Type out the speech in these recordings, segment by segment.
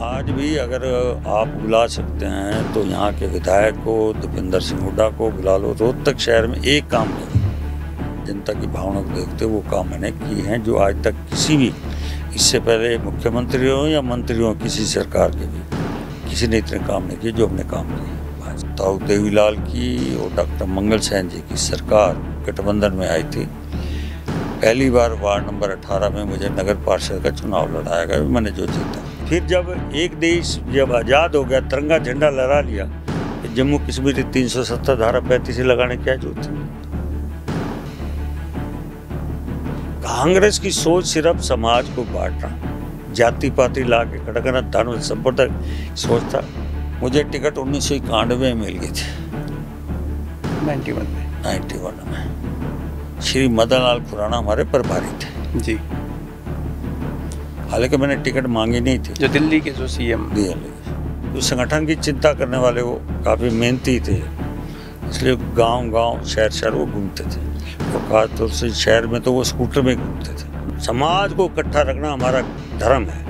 आज भी अगर आप बुला सकते हैं तो यहाँ के विधायक को, दीपेंद्र सिंह हुड्डा को बुला लो। रोहतक शहर में एक काम नहीं, जनता की भावना को देखते वो काम मैंने किए हैं जो आज तक किसी भी, इससे पहले मुख्यमंत्री हो या मंत्री हो किसी सरकार के भी, किसी ने इतने काम नहीं किए जो हमने काम किए। ताऊ देवीलाल की और डॉक्टर मंगल सैन जी की सरकार गठबंधन में आई थी। पहली बार वार्ड नंबर 18 में मुझे नगर पार्षद का चुनाव लड़ाया गया, मैंने जो जीता। फिर जब एक देश जब आज़ाद हो गया, तिरंगा झंडा लहरा लिया, तो जम्मू कश्मीर 370 धारा 35 लगाने क्या जरूरत है? कांग्रेस की सोच सिर्फ समाज को बांटना, जाति पाति ला के खड़ा करना, धर्म संप्रदाय सोच था। मुझे टिकट 1991 में मिल गई थी, 91 में। श्री मदन लाल खुराना हमारे प्रभारी थे जी। हालांकि मैंने टिकट मांगी नहीं थी। जो दिल्ली के जो सीएम, जो संगठन की चिंता करने वाले वो काफ़ी मेहनती थे, इसलिए गांव शहर वो घूमते थे, और खासतौर से शहर में तो वो स्कूटर में घूमते थे। समाज को इकट्ठा रखना हमारा धर्म है,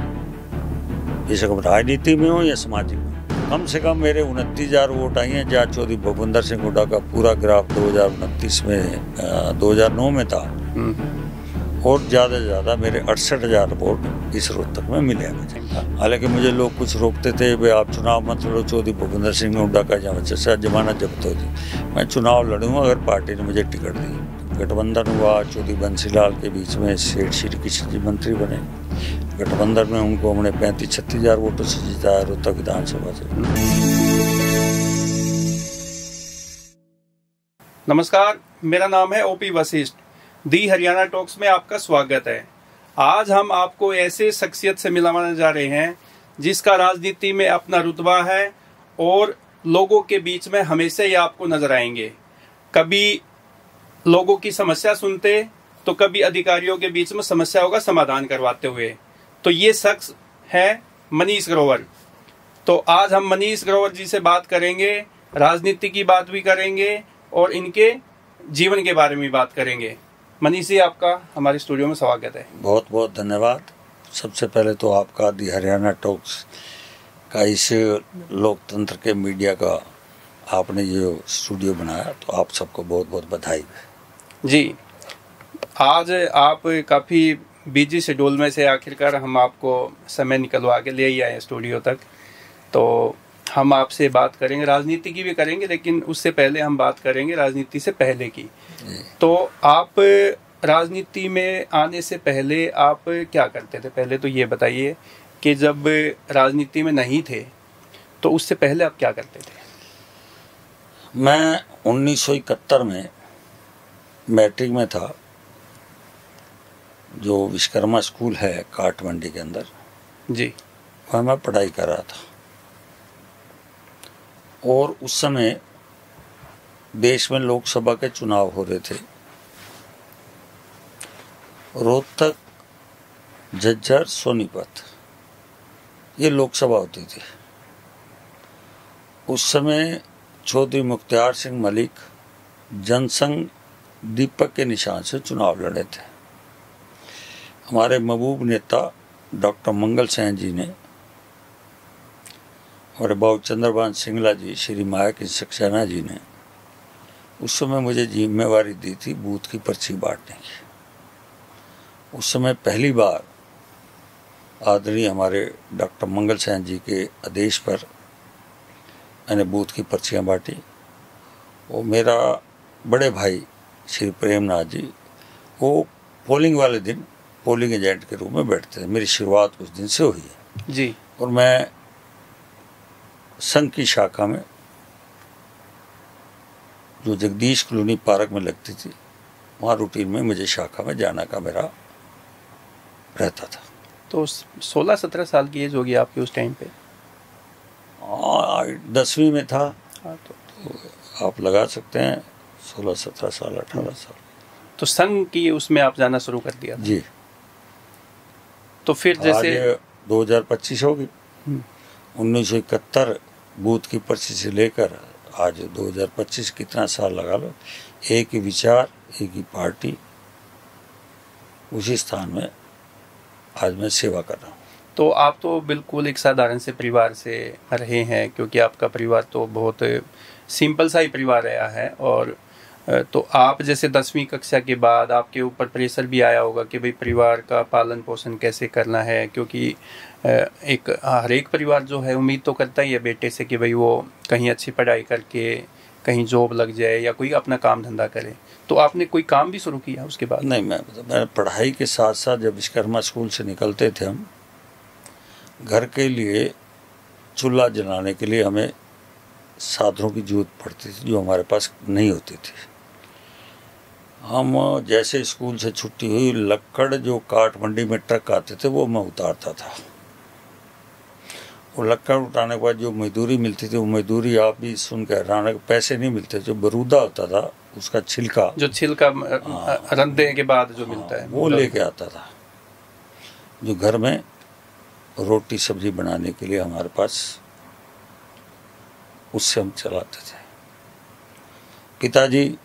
बेशक हम राजनीति में हो या सामाजिक में। कम से कम मेरे 29,000 वोट आई हैं, जहाँ चौधरी भूपेंद्र सिंह हुड्डा का पूरा ग्राफ 2009 में था, और ज़्यादा से ज़्यादा मेरे 68,000 वोट इस रोहतक में मिले हैं। हालांकि मुझे लोग कुछ रोकते थे, भाई आप चुनाव मत लड़ो, चौधरी भूपेंद्र सिंह हुड्डा का जमाना जब्त हो जाए। मैं चुनाव लड़ूंगा अगर पार्टी ने मुझे टिकट दी। गठबंधन हुआ, चौधरी बंसीलाल के बीच में सेठ श्री कृष्ण जी मंत्री बने। गठबंधन में उनको हमने 35-36,000 वोटों से जीताया रोहतक विधानसभा से। नमस्कार, मेरा नाम है ओपी वशिष्ठ। दी हरियाणा टॉक्स में आपका स्वागत है। आज हम आपको ऐसे शख्सियत से मिलाने जा रहे हैं जिसका राजनीति में अपना रुतबा है, और लोगों के बीच में हमेशा ही आपको नजर आएंगे। कभी लोगों की समस्या सुनते तो कभी अधिकारियों के बीच में समस्याओं का समाधान करवाते हुए। तो ये शख्स है मनीष ग्रोवर। तो आज हम मनीष ग्रोवर जी से बात करेंगे, राजनीति की बात भी करेंगे और इनके जीवन के बारे में बात करेंगे। मनीष जी, आपका हमारे स्टूडियो में स्वागत है। बहुत बहुत धन्यवाद। सबसे पहले तो आपका दी हरियाणा टॉक्स का इस लोकतंत्र के मीडिया का आपने जो स्टूडियो बनाया, तो आप सबको बहुत बहुत बधाई जी। आज आप काफ़ी बिजी शेड्यूल में से आखिरकार हम आपको समय निकलवा के ले ही आए स्टूडियो तक। तो हम आपसे बात करेंगे, राजनीति की भी करेंगे, लेकिन उससे पहले हम बात करेंगे राजनीति से पहले की। तो आप राजनीति में आने से पहले आप क्या करते थे? पहले तो ये बताइए कि जब राजनीति में नहीं थे तो उससे पहले आप क्या करते थे? मैं 1971 में मैट्रिक में था, जो विश्वकर्मा स्कूल है काठमंडी के अंदर जी, वहाँ मैं पढ़ाई कर रहा था। और उस समय देश में लोकसभा के चुनाव हो रहे थे। रोहतक, झज्जर, सोनीपत ये लोकसभा होती थी। उस समय चौधरी मुख्तार सिंह मलिक जनसंघ दीपक के निशान से चुनाव लड़े थे। हमारे महबूब नेता डॉक्टर मंगल सैन जी ने, हमारे बाबू चंद्रभान सिंगला जी, श्री मायाकी सक्सेना जी ने उस समय मुझे जिम्मेवारी दी थी बूथ की पर्ची बांटने की। उस समय पहली बार आदरणीय हमारे डॉक्टर मंगल सैन जी के आदेश पर मैंने बूथ की पर्चियां बांटी। वो मेरा बड़े भाई श्री प्रेमनाथ जी, वो पोलिंग वाले दिन पोलिंग एजेंट के रूप में बैठते थे। मेरी शुरुआत उस दिन से हुई है जी। और मैं संघ की शाखा में, जो जगदीश कॉलोनी पार्क में लगती थी, वहाँ रूटीन में मुझे शाखा में जाना का मेरा रहता था। तो 16-17 साल की एज होगी आपकी उस टाइम पे? 10वीं में था। तो आप लगा सकते हैं 16-17 साल, 18 साल। तो संघ की उसमें आप जाना शुरू कर दिया जी। तो फिर जैसे 2025 होगी, 1971 बूथ की पर्ची से लेकर आज 2025, कितना साल लगा लो। एक ही विचार, एक ही पार्टी, उसी स्थान में आज मैं सेवा कर रहा हूँ। तो आप तो बिल्कुल एक साधारण से परिवार से रहे हैं, क्योंकि आपका परिवार तो बहुत सिंपल सा ही परिवार रहा है। और तो आप जैसे 10वीं कक्षा के बाद आपके ऊपर प्रेशर भी आया होगा कि भाई परिवार का पालन पोषण कैसे करना है, क्योंकि एक हर एक परिवार जो है उम्मीद तो करता ही है बेटे से कि भाई वो कहीं अच्छी पढ़ाई करके कहीं जॉब लग जाए या कोई अपना काम धंधा करे। तो आपने कोई काम भी शुरू किया उसके बाद? नहीं, मैं पढ़ाई के साथ साथ जब विश्वकर्मा स्कूल से निकलते थे हम, घर के लिए चूल्हा जलाने के लिए हमें साधनों की जरूरत पड़ती थी जो हमारे पास नहीं होती थी। हम जैसे स्कूल से छुट्टी हुई, लक्कड़ जो काट मंडी में ट्रक आते थे वो मैं उतारता था। वो लक्कड़ उठाने के बाद जो मजदूरी मिलती थी वो मजदूरी आप भी सुन के हैरान है, पैसे नहीं मिलते। जो बरूदा होता था उसका छिलका, जो छिलका रंधे के बाद जो मिलता है वो लेके आता था, जो घर में रोटी सब्जी बनाने के लिए हमारे पास, उससे हम चलाते थे। पिताजी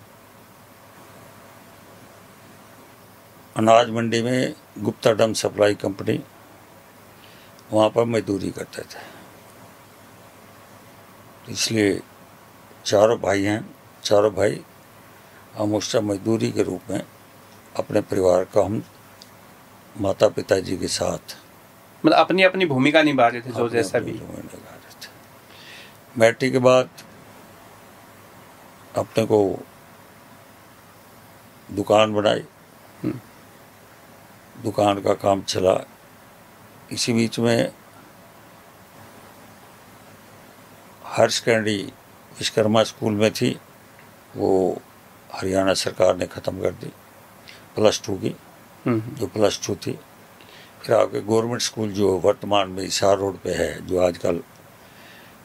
अनाज मंडी में गुप्ता डम सप्लाई कंपनी, वहाँ पर मजदूरी करते थे। इसलिए चारों भाई हैं, चारों भाई हम उस टाइम मजदूरी के रूप में अपने परिवार का, हम माता पिताजी के साथ मतलब अपनी अपनी भूमिका निभा रहे थे, जो जैसा भी निभा रहे थे। मैट्रिक के बाद अपने को दुकान बनाई, दुकान का काम चला। इसी बीच में हायर सेकेंडरी विश्वकर्मा स्कूल में थी, वो हरियाणा सरकार ने ख़त्म कर दी, +2 की, जो +2 थी। फिर आगे गवर्नमेंट स्कूल जो वर्तमान में हिसार रोड पे है, जो आजकल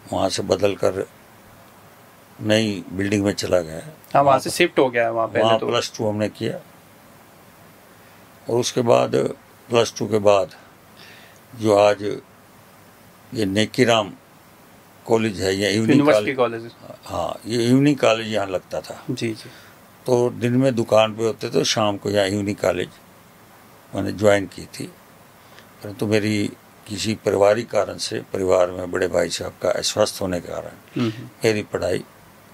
वहाँ से बदल कर नई बिल्डिंग में चला गया है। हाँ, वहाँ से शिफ्ट हो गया है। वहाँ तो +2 हमने किया। और उसके बाद +2 के बाद जो आज ये नेकीराम कॉलेज है या इवनिंग कॉलेज, हाँ, ये इवनिंग कॉलेज यहाँ लगता था। जी जी। तो दिन में दुकान पे होते थे, शाम को यहाँ इवनिंग कॉलेज मैंने ज्वाइन की थी। परंतु मेरी किसी पारिवारिक कारण से, परिवार में बड़े भाई साहब का अस्वस्थ होने के कारण मेरी पढ़ाई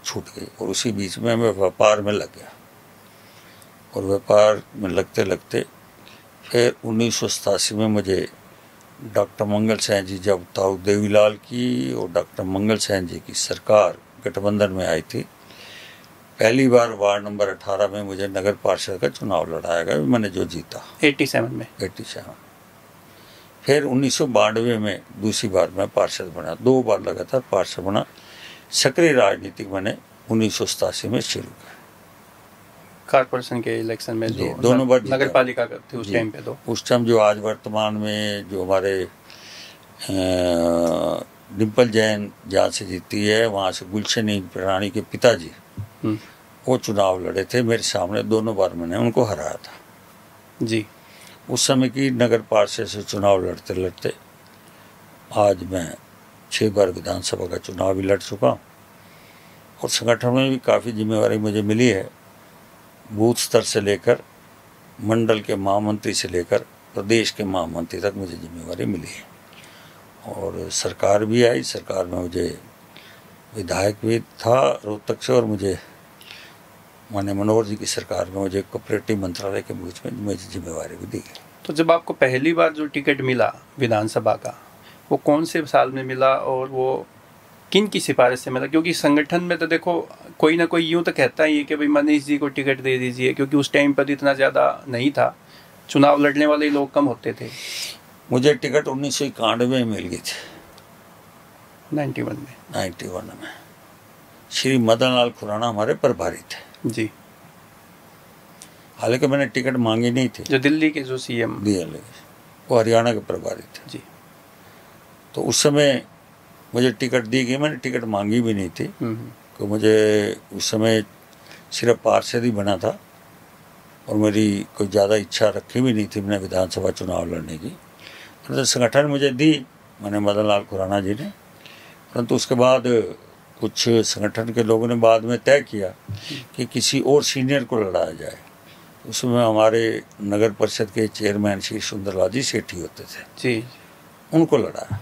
छूट गई। और उसी बीच में मैं व्यापार में लग गया। और व्यापार में लगते लगते फिर 1987 में मुझे डॉक्टर मंगल सेन जी, जब ताऊ देवीलाल की और डॉक्टर मंगल सेन जी की सरकार गठबंधन में आई थी, पहली बार वार्ड नंबर 18 में मुझे नगर पार्षद का चुनाव लड़ाया गया, मैंने जो जीता 87 में। 87। फिर 1992 में दूसरी बार मैं पार्षद बना, 2 बार लगातार पार्षद बना। सक्रिय राजनीति मैंने 1987 में शुरू किया। कारपोरेशन के इलेक्शन में जो दोनों बार नगर पालिका थी उस टाइम पे, तो उस टाइम जो आज वर्तमान में जो हमारे डिम्पल जैन जहाँ से जीती है, वहाँ से गुलशन प्राणी के पिताजी वो चुनाव लड़े थे मेरे सामने, दोनों बार मैंने उनको हराया था जी। उस समय की नगर पार्षद से चुनाव लड़ते लड़ते आज मैं 6 बार विधानसभा का चुनाव भी लड़ चुका हूँ। और संगठन में भी काफ़ी जिम्मेवारी मुझे मिली है, बूथ स्तर से लेकर मंडल के महामंत्री से लेकर प्रदेश के महामंत्री तक मुझे जिम्मेवारी मिली है। और सरकार भी आई, सरकार में मुझे विधायक भी था रोहतक से, और मुझे माननीय मनोहर जी की सरकार में मुझे कोऑपरेटिव मंत्रालय के बीच में मुझे जिम्मेवारी भी दी गई। तो जब आपको पहली बार जो टिकट मिला विधानसभा का, वो कौन से साल में मिला और वो किन की सिफारिश से मिला? क्योंकि संगठन में तो देखो कोई ना कोई यूं तो कहता ही है कि भाई मनीष जी को टिकट दे दीजिए, क्योंकि उस टाइम पर इतना ज़्यादा नहीं था, चुनाव लड़ने वाले लोग कम होते थे। मुझे टिकट 1991 में मिल गई थी। 91 में श्री मदन लाल खुराना हमारे प्रभारी थे जी। हालांकि मैंने टिकट मांगी नहीं थी। जो दिल्ली के जो सीएम वो हरियाणा के प्रभारी थे जी। तो उस समय मुझे टिकट दी गई, मैंने टिकट मांगी भी नहीं थी, तो मुझे उस समय सिर्फ पार्षद ही बना था और मेरी कोई ज़्यादा इच्छा रखी भी नहीं थी मैंने विधानसभा चुनाव लड़ने की। तो संगठन मुझे दी मैंने मदन लाल खुराना जी ने, परंतु उसके बाद कुछ संगठन के लोगों ने बाद में तय किया कि किसी और सीनियर को लड़ाया जाए। उसमें हमारे नगर परिषद के चेयरमैन श्री सुंदरलाल जी सेठी होते थे जी। उनको लड़ा।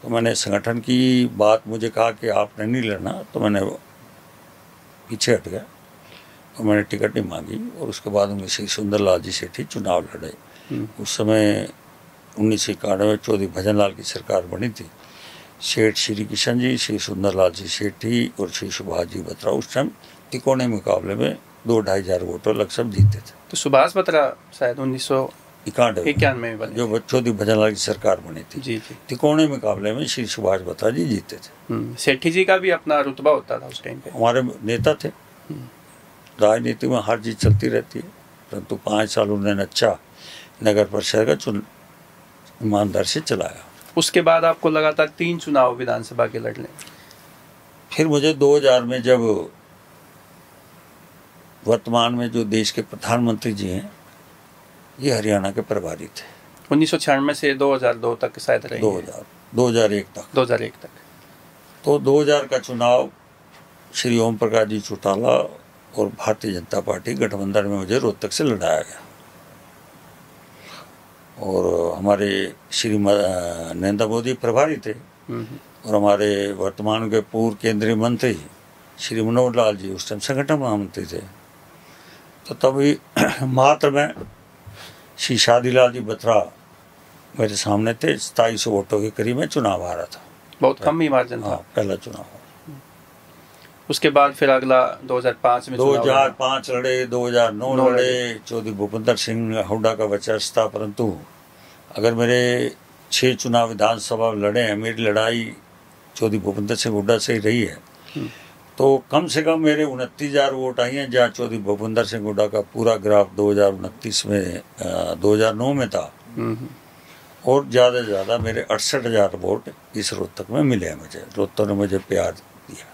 तो मैंने संगठन की बात मुझे कहा कि आपने नहीं लड़ना, तो मैंने पीछे हट गया और मैंने टिकट नहीं मांगी। और उसके बाद उनमें श्री सुंदरलाल जी सेठी चुनाव लड़े। उस समय 1991 चौधरी भजनलाल की सरकार बनी थी। सेठ श्री किशन जी, श्री सुंदरलाल जी सेठी और श्री सुभाष जी बत्रा उस टाइम तिकोने मुकाबले में 2-2.5 हजार वोटों लक्षण जीते थे। तो सुभाष बत्रा शायद 1991 में बने, जो चौधरी भजनलाल की सरकार बनी थी। जी जी। तिकोने मुकाबले में श्री सुभाष बत्रा जी जीते थे। सेठी जी का भी अपना रुतबा होता था उस टाइम पे। हमारे नेता थे। राजनीति में हर चीज चलती रहती है, परंतु 5 साल उन्होंने अच्छा नगर परिषद का ईमानदार से चलाया। उसके बाद आपको लगातार 3 चुनाव विधानसभा के लड़ लें। फिर मुझे 2000 में, जब वर्तमान में जो देश के प्रधानमंत्री जी हैं, ये हरियाणा के प्रभारी थे। 1996 से 2002 तक शायद रहे। 2001 तक। तो 2000 का चुनाव श्री ओम प्रकाश जी चौटाला और भारतीय जनता पार्टी गठबंधन में मुझे रोहतक से लड़ाया गया। और हमारे श्री नरेंद्र मोदी प्रभारी थे और हमारे वर्तमान के पूर्व केंद्रीय मंत्री श्री मनोहर लाल जी उस टाइम संगठन महामंत्री थे। तो तभी मात्र में श्री शादीलाल जी बत्रा मेरे सामने थे। 2700 वोटों के करीब में चुनाव हारा था। बहुत कम ही मार्जिन था। पहला चुनाव। उसके बाद फिर अगला 2005 में 2005 लड़े, 2009 लड़े। चौधरी भूपेंद्र सिंह हुड्डा का वर्चस्व था, परंतु अगर मेरे 6 चुनाव विधानसभा लड़े हैं, मेरी लड़ाई चौधरी भूपेंद्र सिंह हुड्डा से ही रही है, तो कम से कम मेरे 29,000 वोट आई हैं। जहाँ चौधरी भूपेंद्र सिंह हुड्डा का पूरा ग्राफ 2029 में 2009 में था। और ज़्यादा से ज़्यादा मेरे 68,000 वोट इस रोहतक में मिले हैं मुझे। रोहतक ने मुझे प्यार दिया।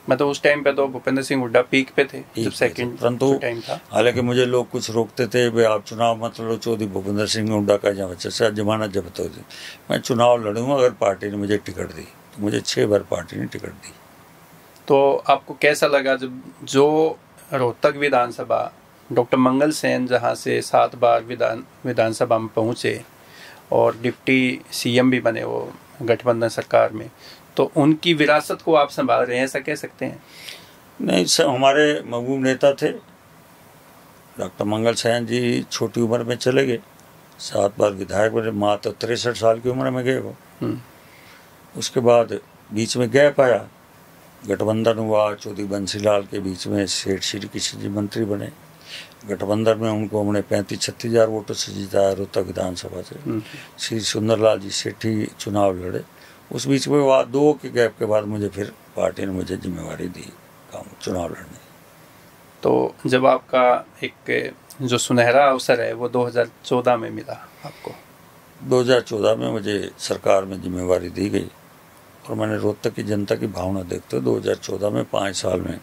मतलब उस टाइम पे तो भूपेंद्र सिंह हुड्डा पीक पे थे, जब सेकंड परंतु टाइम था। हालांकि मुझे लोग कुछ रोकते थे, भाई आप चुनाव मत लड़ो, चौधरी भूपेंद्र सिंह हुड्डा का जहाँ बच्चा जमानत जब्त हो गई। मैं चुनाव लड़ूंगा अगर पार्टी ने मुझे टिकट दी। तो मुझे 6 बार पार्टी ने टिकट दी। तो आपको कैसा लगा जब जो रोहतक विधानसभा डॉक्टर मंगल सेन जहाँ से 7 बार विधानसभा में पहुँचे और डिप्टी सीएम भी बने वो गठबंधन सरकार में, तो उनकी विरासत को आप संभाल रहे हैं, ऐसा कह सकते हैं? नहीं सर, हमारे महबूब नेता थे डॉक्टर मंगल सेन जी। छोटी उम्र में चले गए, 7 बार विधायक बने, मात्र 63 साल की उम्र में गए वो। उसके बाद बीच में गैप आया, गठबंधन हुआ। चौधरी बंसीलाल के बीच में सेठ श्री किशन जी मंत्री बने। गठबंधन में उनको हमने 35-36 हजार वोटों से जीताया रोहतक विधानसभा से। श्री सुंदरलाल जी सेठी चुनाव लड़े। उस बीच में 2 के गैप के बाद मुझे फिर पार्टी ने मुझे जिम्मेवारी दी काम चुनाव लड़ने। तो जब आपका एक जो सुनहरा अवसर है वो 2014 में मिला आपको? 2014 में मुझे सरकार में जिम्मेवारी दी गई और मैंने रोहतक की जनता की भावना देखते हुए 2014 में 5 साल में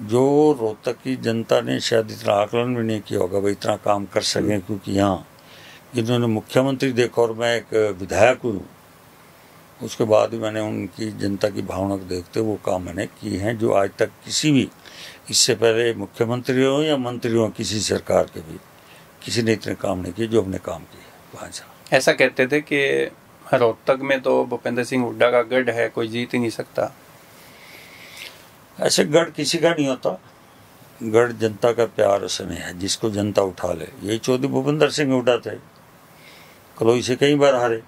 जो रोहतक की जनता ने शायद इतना आकलन भी नहीं किया होगा भाई इतना काम कर सकें, क्योंकि यहाँ जिन्होंने मुख्यमंत्री देखा और मैं एक विधायक हूँ, उसके बाद भी मैंने उनकी जनता की भावना को देखते वो काम मैंने किए हैं जो आज तक किसी भी इससे पहले मुख्यमंत्री हो या मंत्री हो किसी सरकार के भी किसी ने इतने काम नहीं किए जो हमने काम किए 5 साल। ऐसा कहते थे कि रोहतक में तो भूपेंद्र सिंह हुड्डा का गढ़ है, कोई जीत ही नहीं सकता। ऐसे गढ़ किसी का नहीं होता, गढ़ जनता का प्यार स्नेह है, जिसको जनता उठा ले। यही चौधरी भूपेंद्र सिंह हुड्डा थे, कलोई से कई बार हारे,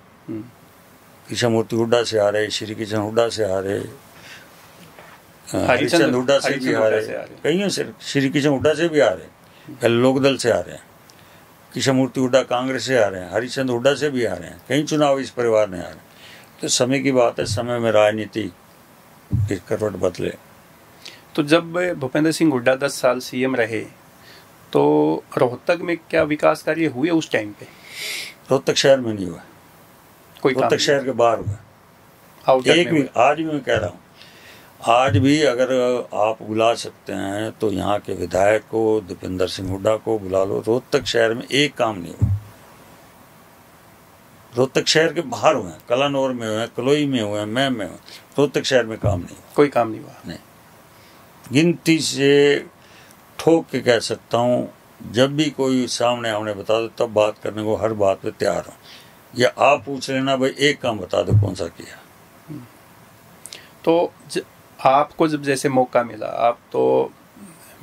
कृष्णमूर्ति हुड्डा से हारे, श्री किशन हुड्डा से हारे, हरिचंद हुड्डा से भी हारे, कईयों से, श्री किशन हुड्डा से भी हारे, पहले लोकदल से हारे हैं, कृष्णमूर्ति हुड्डा कांग्रेस से हारे हैं, हरिचंद हुड्डा से भी हारे हैं, कई चुनाव इस परिवार ने हारे। तो समय की बात है, समय में राजनीति की करवट बदले। तो जब भूपेंद्र सिंह हुड्डा 10 साल सीएम रहे तो रोहतक में क्या विकास कार्य हुए उस टाइम पे? रोहतक शहर में नहीं हुआ, कोई रोहतक शहर के बाहर हुआ एक भी। आज भी मैं कह रहा हूँ, आज भी अगर आप बुला सकते हैं तो यहाँ के विधायक को दीपेंद्र सिंह हुड्डा को बुला लो, रोहतक शहर में एक काम नहीं हुआ। रोहतक शहर के बाहर हुए हैं, कलानौर में हुए हैं, कलोई में हुए हैं, मैं में हुए, रोहतक शहर में काम नहीं हुआ, कोई काम नहीं हुआ। नहीं, गिनती से ठोक के कह सकता हूँ। जब भी कोई सामने हमने बता दो तब बात करने को हर बात पे तैयार हूँ। या आप पूछ लेना भाई एक काम बता दो कौन सा किया। तो आपको जब जैसे मौका मिला, आप तो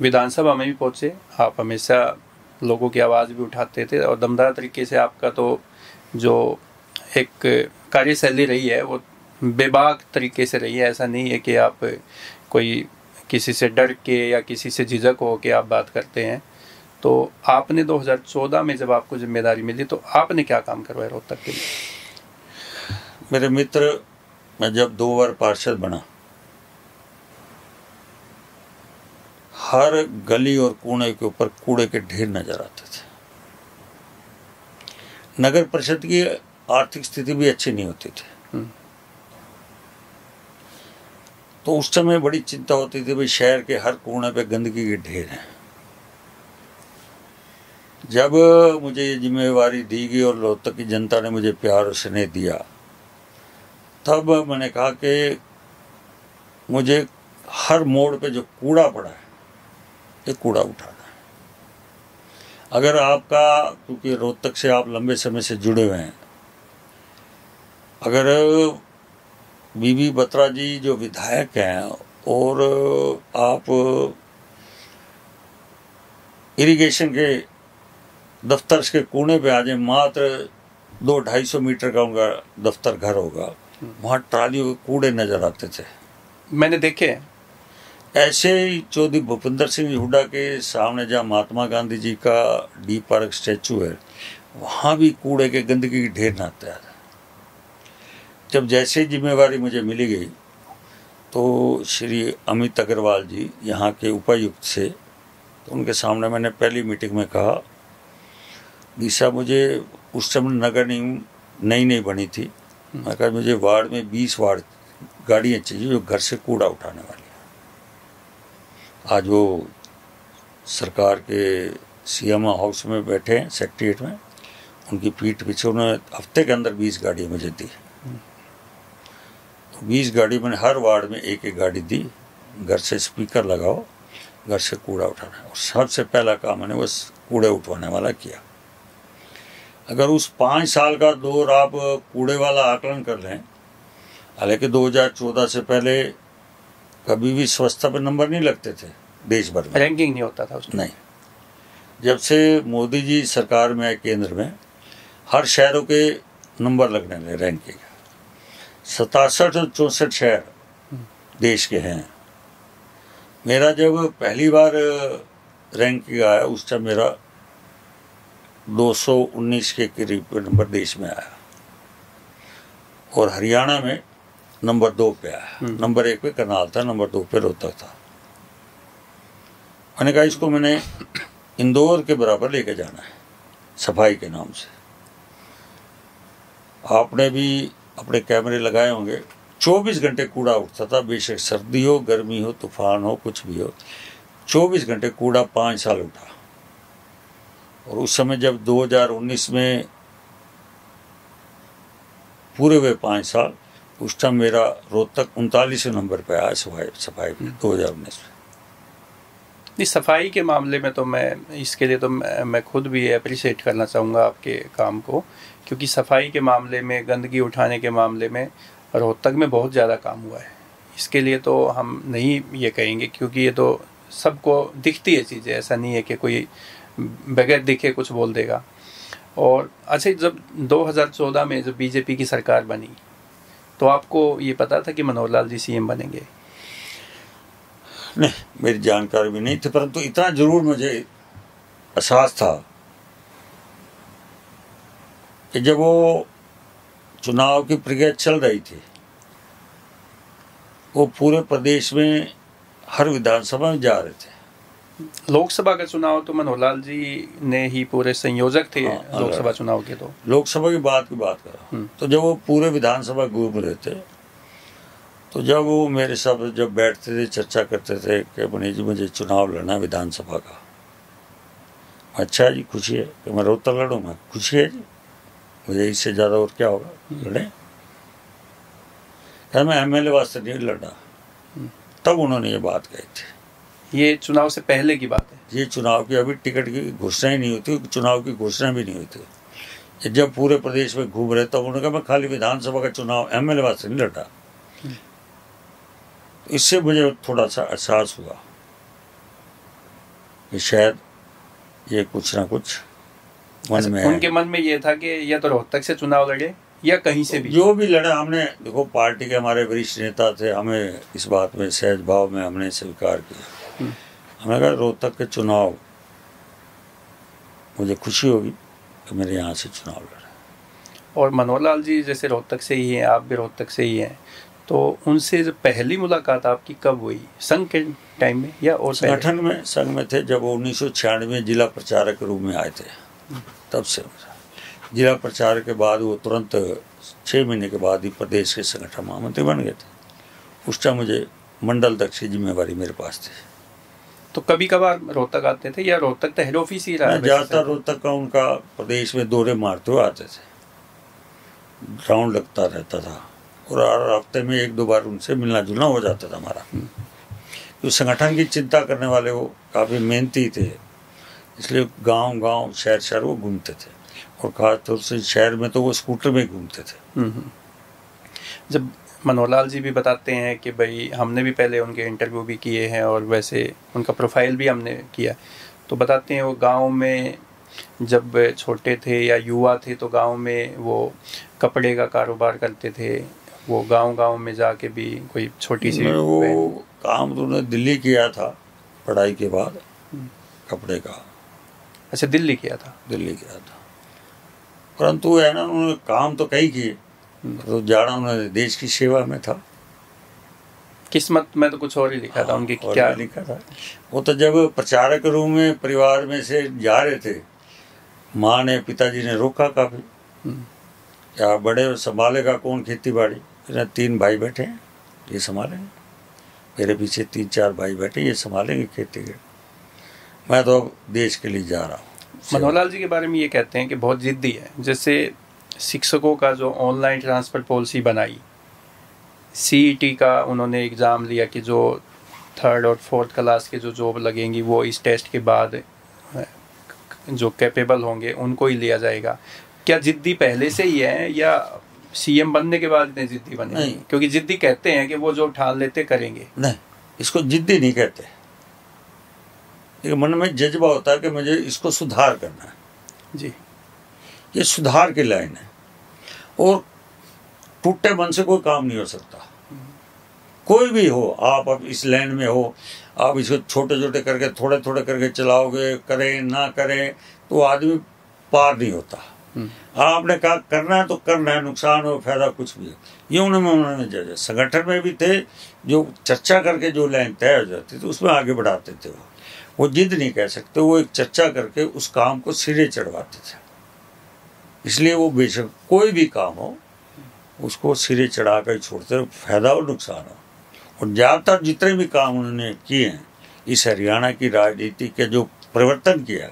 विधानसभा में भी पहुंचे, आप हमेशा लोगों की आवाज़ भी उठाते थे और दमदार तरीके से आपका तो जो एक कार्यशैली रही है वो बेबाक तरीके से रही है। ऐसा नहीं है कि आप कोई किसी से डर के या किसी से झिझक हो के आप बात करते हैं। तो आपने 2014 में जब आपको जिम्मेदारी मिली तो आपने क्या काम करवाया रोहतक के लिए? मेरे मित्र, मैं जब 2 बार पार्षद बना, हर गली और कोने के ऊपर कूड़े के ढेर नजर आते थे। नगर परिषद की आर्थिक स्थिति भी अच्छी नहीं होती थी, तो उस समय बड़ी चिंता होती थी भाई शहर के हर कोने पे गंदगी के ढेर हैं। जब मुझे ये जिम्मेवारी दी गई और रोहतक की जनता ने मुझे प्यार और स्नेह दिया, तब मैंने कहा कि मुझे हर मोड़ पे जो कूड़ा पड़ा है ये कूड़ा उठाना है। अगर आपका, क्योंकि रोहतक से आप लंबे समय से जुड़े हुए हैं, अगर बीबी बत्रा जी जो विधायक हैं और आप इरिगेशन के दफ्तर के कोने पे आ जाए, मात्र 200-250 मीटर का उनका दफ्तर घर होगा, वहाँ ट्रालियों के कूड़े नजर आते थे। मैंने देखे। ऐसे ही चौधरी भूपेंद्र सिंह हुड्डा के सामने जहाँ महात्मा गांधी जी का डी पार्क स्टैचू है, वहाँ भी कूड़े के गंदगी की ढेर नजर आता। जब जैसे जिम्मेवारी मुझे मिली गई तो श्री अमित अग्रवाल जी यहाँ के उपायुक्त से, तो उनके सामने मैंने पहली मीटिंग में कहा, दिशा मुझे उस समय नगर निगम नई बनी थी, मैं कहा मुझे वार्ड में 20 वार्ड गाड़ियाँ चाहिए जो घर से कूड़ा उठाने वाली। आज वो सरकार के सीएमओ हाउस में बैठे हैं, सेक्रेटरीट में, उनकी पीठ पीछे उन्होंने हफ्ते के अंदर 20 गाड़ियाँ मुझे दी। तो 20 गाड़ी मैंने हर वार्ड में एक गाड़ी दी, घर से स्पीकर लगाओ, घर से कूड़ा उठाना। और सबसे पहला काम मैंने बस कूड़े उठवाने वाला किया। अगर उस 5 साल का दौर आप कूड़े वाला आकलन कर लें, हालांकि 2014 से पहले कभी भी स्वच्छता पर नंबर नहीं लगते थे देश भर में, रैंकिंग नहीं होता था उसमें। नहीं, जब से मोदी जी सरकार में आए केंद्र में, हर शहरों के नंबर लगने लगे रैंकिंग। 67 और 64 शहर देश के हैं। मेरा जब पहली बार रैंकिंग आया उस टाइम मेरा 219 के करीब नंबर देश में आया, और हरियाणा में नंबर 2 पे आया। नंबर 1 पे करनाल था, नंबर 2 पे रोहतक था। मैंने कहा इसको मैंने इंदौर के बराबर लेके जाना है सफाई के नाम से। आपने भी अपने कैमरे लगाए होंगे, 24 घंटे कूड़ा उठता था, बेशक सर्दी हो, गर्मी हो, तूफान हो, कुछ भी हो, 24 घंटे कूड़ा 5 साल उठा। और उस समय जब 2019 में पूरे हुए 5 साल, उस टाइम मेरा रोहतक 39 नंबर पे आया सफाई में 2019 में। इस सफाई के मामले में तो मैं इसके लिए तो मैं खुद भी अप्रिशिएट करना चाहूँगा आपके काम को, क्योंकि सफाई के मामले में, गंदगी उठाने के मामले में रोहतक में बहुत ज़्यादा काम हुआ है। इसके लिए तो हम नहीं ये कहेंगे, क्योंकि ये तो सबको दिखती है चीज़ें, ऐसा नहीं है कि कोई बगैर दिखे कुछ बोल देगा। और अच्छा, जब 2014 में जब बीजेपी की सरकार बनी तो आपको ये पता था कि मनोहर लाल जी सीएम बनेंगे? नहीं, मेरी जानकारी भी नहीं थी, परंतु इतना जरूर मुझे एहसास था कि जब वो चुनाव की प्रक्रिया चल रही थी, वो पूरे प्रदेश में हर विधानसभा में जा रहे थे। लोकसभा का चुनाव तो मनोहर लाल जी ने ही पूरे संयोजक थे। हाँ, लोकसभा चुनाव के तो लोकसभा की बात करो, तो जब वो पूरे विधानसभा घूम रहे थे, तो जब वो मेरे साथ जब बैठते थे, चर्चा करते थे कि मनीष जी मुझे चुनाव लड़ना है विधानसभा का। अच्छा जी, खुशी है कि मैं रोहतक लड़ूंगा? खुशी है जी, मुझे इससे ज़्यादा और क्या होगा, लड़े। मैं एमएलए वास्ते नहीं लड़ा। तब उन्होंने ये बात कही थी। ये चुनाव से पहले की बात है? ये चुनाव की अभी टिकट की घोषणा ही नहीं हुई थी, चुनाव की घोषणा भी नहीं हुई थी। कि जब पूरे प्रदेश में घूम रहे तब उन्होंने कहा मैं खाली विधानसभा का चुनाव एमएलए वास्ते नहीं लड़ा। इससे मुझे थोड़ा सा एहसास हुआ कि शायद ये कुछ ना कुछ मन में है। उनके मन में ये था कि या तो रोहतक से चुनाव लड़े या कहीं से भी, जो भी लड़ा। हमने देखो पार्टी के हमारे वरिष्ठ नेता थे, हमें इस बात में सहज भाव में हमने स्वीकार किया। हमने कहा रोहतक के चुनाव मुझे खुशी होगी कि मेरे यहाँ से चुनाव लड़े। और मनोहर लाल जी जैसे रोहतक से ही हैं, आप भी रोहतक से ही हैं, तो उनसे जो पहली मुलाकात आपकी कब हुई? संघ के टाइम में या और संगठन में? संघ में थे जब 1996 में जिला प्रचारक के रूप में आए थे, तब से जिला प्रचारक के बाद वो तुरंत 6 महीने के बाद ही प्रदेश के संगठन महामंत्री बन गए थे। उस टाइम मुझे मंडल अध्यक्ष की जिम्मेवारी मेरे पास थी। तो कभी कभार रोहतक आते थे या रोहतक तो हेड ऑफिस ही रहा? ज्यादातर रोहतक का उनका प्रदेश में दौरे मारते हुए आते थे, राउंड लगता रहता था और हर हफ्ते में 1-2 बार उनसे मिलना जुलना हो जाता था हमारा। तो संगठन की चिंता करने वाले वो काफ़ी मेहनती थे, इसलिए गांव शहर वो घूमते थे और खासतौर से शहर में तो वो स्कूटर में घूमते थे। जब मनोहर लाल जी भी बताते हैं कि भाई हमने भी पहले उनके इंटरव्यू भी किए हैं और वैसे उनका प्रोफाइल भी हमने किया, तो बताते हैं वो गांव में जब छोटे थे या युवा थे तो गांव में वो कपड़े का कारोबार करते थे। वो गांव में जाके भी कोई छोटी सी वो काम तो उन्होंने दिल्ली किया था पढ़ाई के बाद, कपड़े का। अच्छा, दिल्ली किया था? दिल्ली किया था, परंतु है ना उन्होंने काम तो कई किए, तो जाना उन्होंने देश की सेवा में था। किस्मत में तो कुछ और ही लिखा था उनके। क्या लिखा था? वो तो जब प्रचारक के रूप में परिवार में से जा रहे थे, माँ ने पिताजी ने रोका काफी, क्या बड़े संभालेगा कौन खेती बाड़ी? 3 भाई बैठे हैं, ये संभालेंगे, मेरे पीछे 3-4 भाई बैठे, ये संभालेंगे खेती के, मैं तो अब देश के लिए जा रहा हूँ। मनोहर लाल जी के बारे में ये कहते हैं कि बहुत जिद्दी है। जैसे शिक्षकों का जो ऑनलाइन ट्रांसफर पॉलिसी बनाई, सीईटी का उन्होंने एग्ज़ाम लिया कि जो 3rd और 4th क्लास के जो जॉब लगेंगी वो इस टेस्ट के बाद जो कैपेबल होंगे उनको ही लिया जाएगा। क्या जिद्दी पहले से ही है या सीएम बनने के बाद इतने जिद्दी बने? नहीं, क्योंकि जिद्दी कहते हैं कि वो जो ठान लेते करेंगे। नहीं, इसको जिद्दी नहीं कहते, एक मन में जज्बा होता है कि मुझे इसको सुधार करना है जी। ये सुधार की लाइन है और टूटे मन से कोई काम नहीं हो सकता। कोई भी हो, आप अब इस लाइन में हो, आप इसको छोटे छोटे करके थोड़े थोड़े करके चलाओगे, करें ना करें तो आदमी पार नहीं होता। आपने कहा करना है तो करना है, नुकसान हो फायदा कुछ भी हो, ये उन्होंने संगठन में भी थे जो चर्चा करके जो लाइन तय हो जाती थी उसमें आगे बढ़ाते थे। वो जिद नहीं कह सकते, वो एक चर्चा करके उस काम को सिरे चढ़वाते थे। इसलिए वो बेशक कोई भी काम हो उसको सिरे चढ़ा कर छोड़ते, फायदा और नुकसान हो। और ज़्यादातर जितने भी काम उन्होंने किए हैं इस हरियाणा की राजनीति के जो परिवर्तन किया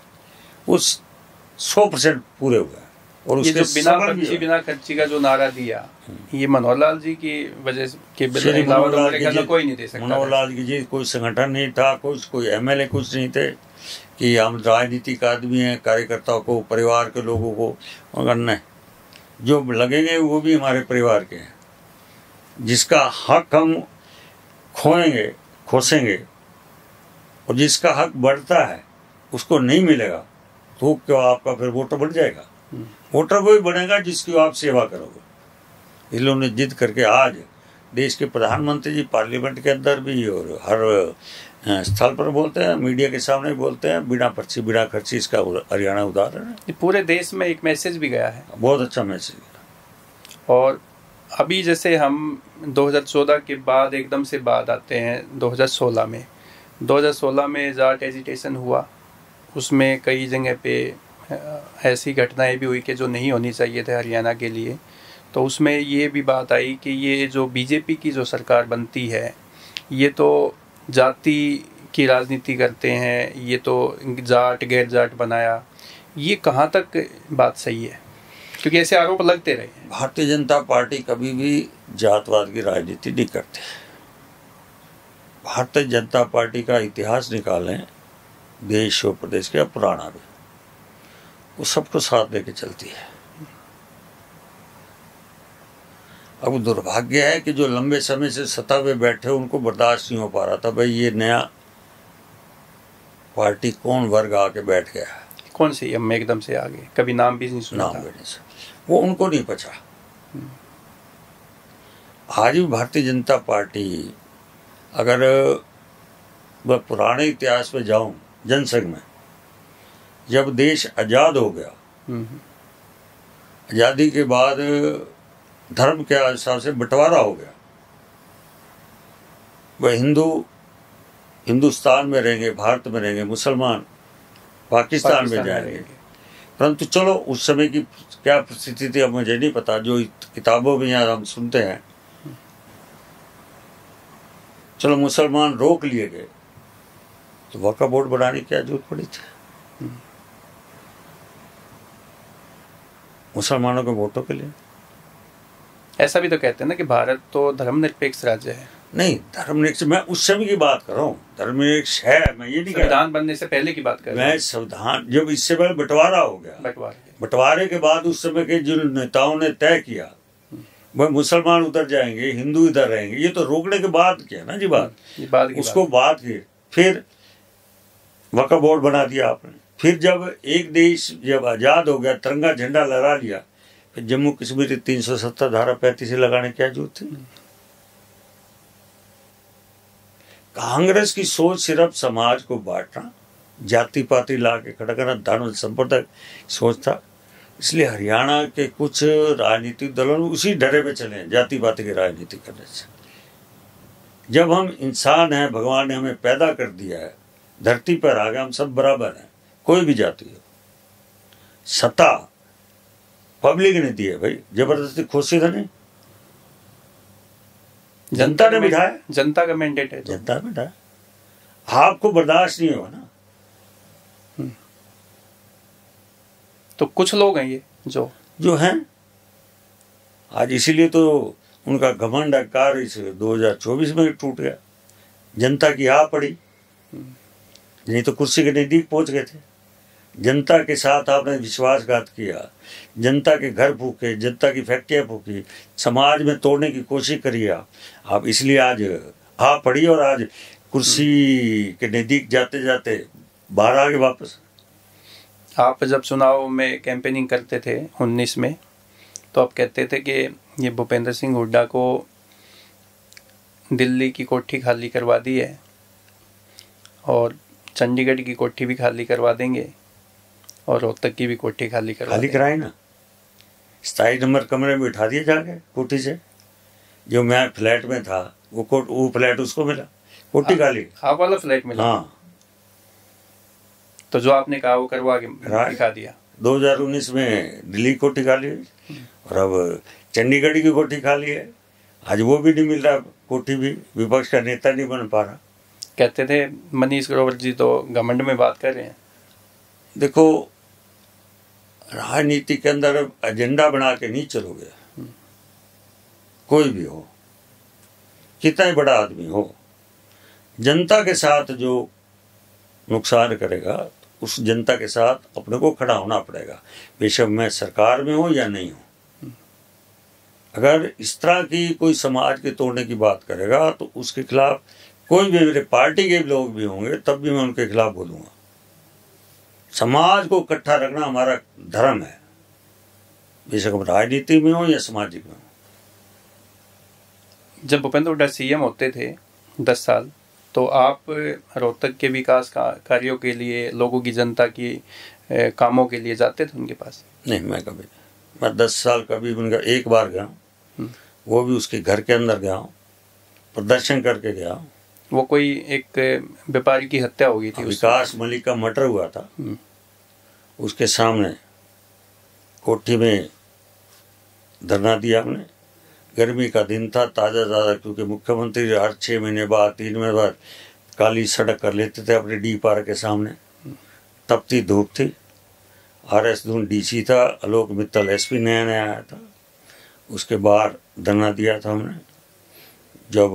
वो 100% पूरे हुए। और ये जो बिना खर्ची का जो नारा दिया, ये मनोहर लाल जी की वजह के कोई नहीं दे सकता। मनोहर लाल जी कोई संगठन नहीं था, कोई एमएलए कुछ नहीं थे कि हम राजनीतिक आदमी हैं, कार्यकर्ताओं को, परिवार के लोगों को नहीं, जो लगेंगे वो भी हमारे परिवार के हैं। जिसका हक हम खोसेंगे और जिसका हक बढ़ता है उसको नहीं मिलेगा तो क्यों आपका फिर वोटर बढ़ जाएगा? वोटर वही बनेगा जिसकी आप सेवा करोगे। इसलिए उन्होंने जिद करके आज देश के प्रधानमंत्री जी पार्लियामेंट के अंदर भी और हर स्थल पर बोलते हैं, मीडिया के सामने बोलते हैं, बिना पर्ची बिना खर्ची इसका हरियाणा उदाहरण है। पूरे देश में एक मैसेज भी गया है, बहुत अच्छा मैसेज। और अभी जैसे हम 2014 के बाद एकदम से बाद आते हैं 2016 में जाट एजिटेशन हुआ, उसमें कई जगह पे ऐसी घटनाएं भी हुई कि जो नहीं होनी चाहिए थे हरियाणा के लिए। तो उसमें ये भी बात आई कि ये जो बीजेपी की जो सरकार बनती है ये तो जाति की राजनीति करते हैं, ये तो जाट गैर जाट बनाया, ये कहाँ तक बात सही है? क्योंकि ऐसे आरोप लगते रहे हैं। भारतीय जनता पार्टी कभी भी जातवाद की राजनीति नहीं करती। भारतीय जनता पार्टी का इतिहास निकालें देश और प्रदेश का पुराना भी, वो सबको साथ लेके चलती है। अब दुर्भाग्य है कि जो लंबे समय से सत्ता पे बैठे उनको बर्दाश्त नहीं हो पा रहा था, भाई ये नया पार्टी कौन वर्ग आके बैठ गया है, कौन सी हम एकदम से आगे, कभी नाम भी नहीं सुना नाम लेने से वो उनको नहीं पचा। आज भी भारतीय जनता पार्टी, अगर मैं पुराने इतिहास में जाऊं, जनसंघ में जब देश आजाद हो गया, आजादी के बाद धर्म के हिसाब से बंटवारा हो गया, वह हिंदू हिंदुस्तान में रहेंगे, भारत में रहेंगे, मुसलमान पाकिस्तान में जाएंगे। परंतु चलो उस समय की क्या परिस्थिति थी अब मुझे नहीं पता, जो किताबों में यहाँ हम सुनते हैं, चलो मुसलमान रोक लिए गए तो वक्फ बोर्ड बनाने की क्या जरूरत पड़ी थी मुसलमानों के वोटों के लिए? ऐसा भी तो कहते हैं ना कि भारत तो धर्मनिरपेक्ष राज्य है। नहीं, धर्मनिरपेक्ष मैं उस समय की बात कर रहा हूँ, धर्मनिरपेक्ष है, मैं ये नहीं कह रहा, संविधान बनने से पहले की बात कर रहा हूँ। मैं संविधान जब इससे पहले बंटवारा हो गया, बंटवारे के बाद उस समय के जिन नेताओं ने तय किया वह मुसलमान उधर जाएंगे, हिंदू इधर रहेंगे, ये तो रोकने के बाद किया ना जी बात, उसको बात की, फिर वक्फ बोर्ड बना दिया आपने, फिर जब एक देश जब आजाद हो गया, तिरंगा झंडा लहरा लिया, फिर जम्मू कश्मीर 370 धारा 35 लगाने की क्या जरूरत थी? कांग्रेस की सोच सिर्फ समाज को बांटना, जाति पाति ला के खड़ा करना, धर्म संप्रदाय सोच था। इसलिए हरियाणा के कुछ राजनीतिक दलों ने उसी डरे पे चले हैं, जाति पाति की राजनीति करने से। जब हम इंसान हैं, भगवान ने हमें पैदा कर दिया है, धरती पर आ गए, हम सब बराबर हैं, कोई भी जाति हो। सत्ता पब्लिक ने दी है भाई, जबरदस्ती खुशी था नहीं, जनता ने बिठाया, जनता का मैंडेट है, जनता ने बिठाया, आपको बर्दाश्त नहीं होगा ना। तो कुछ लोग हैं ये जो हैं आज, इसीलिए तो उनका घमंड अहंकार इस 2024 में टूट गया। जनता की आ पड़ी, नहीं तो कुर्सी के नजदीक पहुंच गए थे। जनता के साथ आपने विश्वासघात किया, जनता के घर फूके, जनता की फैक्ट्रियां फूकी, समाज में तोड़ने की कोशिश करी आप, इसलिए आज आ पड़ी और आज कुर्सी के नजदीक जाते जाते बाहर आ गए वापस। आप जब चुनाव में कैंपेनिंग करते थे 19 में, तो आप कहते थे कि ये भूपेंद्र सिंह हुड्डा को दिल्ली की कोठी खाली करवा दी है और चंडीगढ़ की कोठी भी खाली करवा देंगे और रोहतक की भी कोठी खाली कराए ना। 27 नंबर कमरे में बिठा दिए जाके कोठी से, जो मैं फ्लैट में था वो फ्लैट उसको मिला, कोठी खाली, आप वाला फ्लैट मिला। हाँ, तो जो आपने कहा वो करवा के दिखा दिया। 2019 में दिल्ली कोठी खाली है और अब चंडीगढ़ की कोठी खाली है। आज वो भी नहीं मिल रहा, कोठी भी विपक्ष का नेता नहीं बन पा रहा। कहते थे मनीष ग्रोवर जी तो घमंड में बात कर रहे हैं। देखो, राजनीति के अंदर एजेंडा बना के नहीं चलोगे, कोई भी हो, कितना ही बड़ा आदमी हो, जनता के साथ जो नुकसान करेगा उस जनता के साथ अपने को खड़ा होना पड़ेगा, बेशक मैं सरकार में हूं या नहीं हूं। अगर इस तरह की कोई समाज के तोड़ने की बात करेगा तो उसके खिलाफ कोई भी, मेरे पार्टी के लोग भी होंगे तब भी मैं उनके खिलाफ बोलूंगा। समाज को इकट्ठा रखना हमारा धर्म है, बेशक हम राजनीति में हो या सामाजिक में हो। जब भूपेंद्र हुड्डा सीएम होते थे 10 साल, तो आप रोहतक के विकास कार्यों के लिए, लोगों की, जनता की कामों के लिए जाते थे उनके पास? नहीं, मैं कभी नहीं। मैं 10 साल कभी उनका एक बार गया, वो भी उसके घर के अंदर गया हूँ, प्रदर्शन करके गया हूँ। वो कोई एक व्यापारी की हत्या हो गई थी, विकास मलिक का मर्डर हुआ था, उसके सामने कोठी में धरना दिया हमने। गर्मी का दिन था, ताज़ा, क्योंकि मुख्यमंत्री हर 6 महीने बाद 3 महीने बाद काली सड़क कर लेते थे अपने डी पार्क के सामने। तपती धूप थी, RS धून DC था, आलोक मित्तल SP नया आया था, उसके बाहर धरना दिया था हमने। जब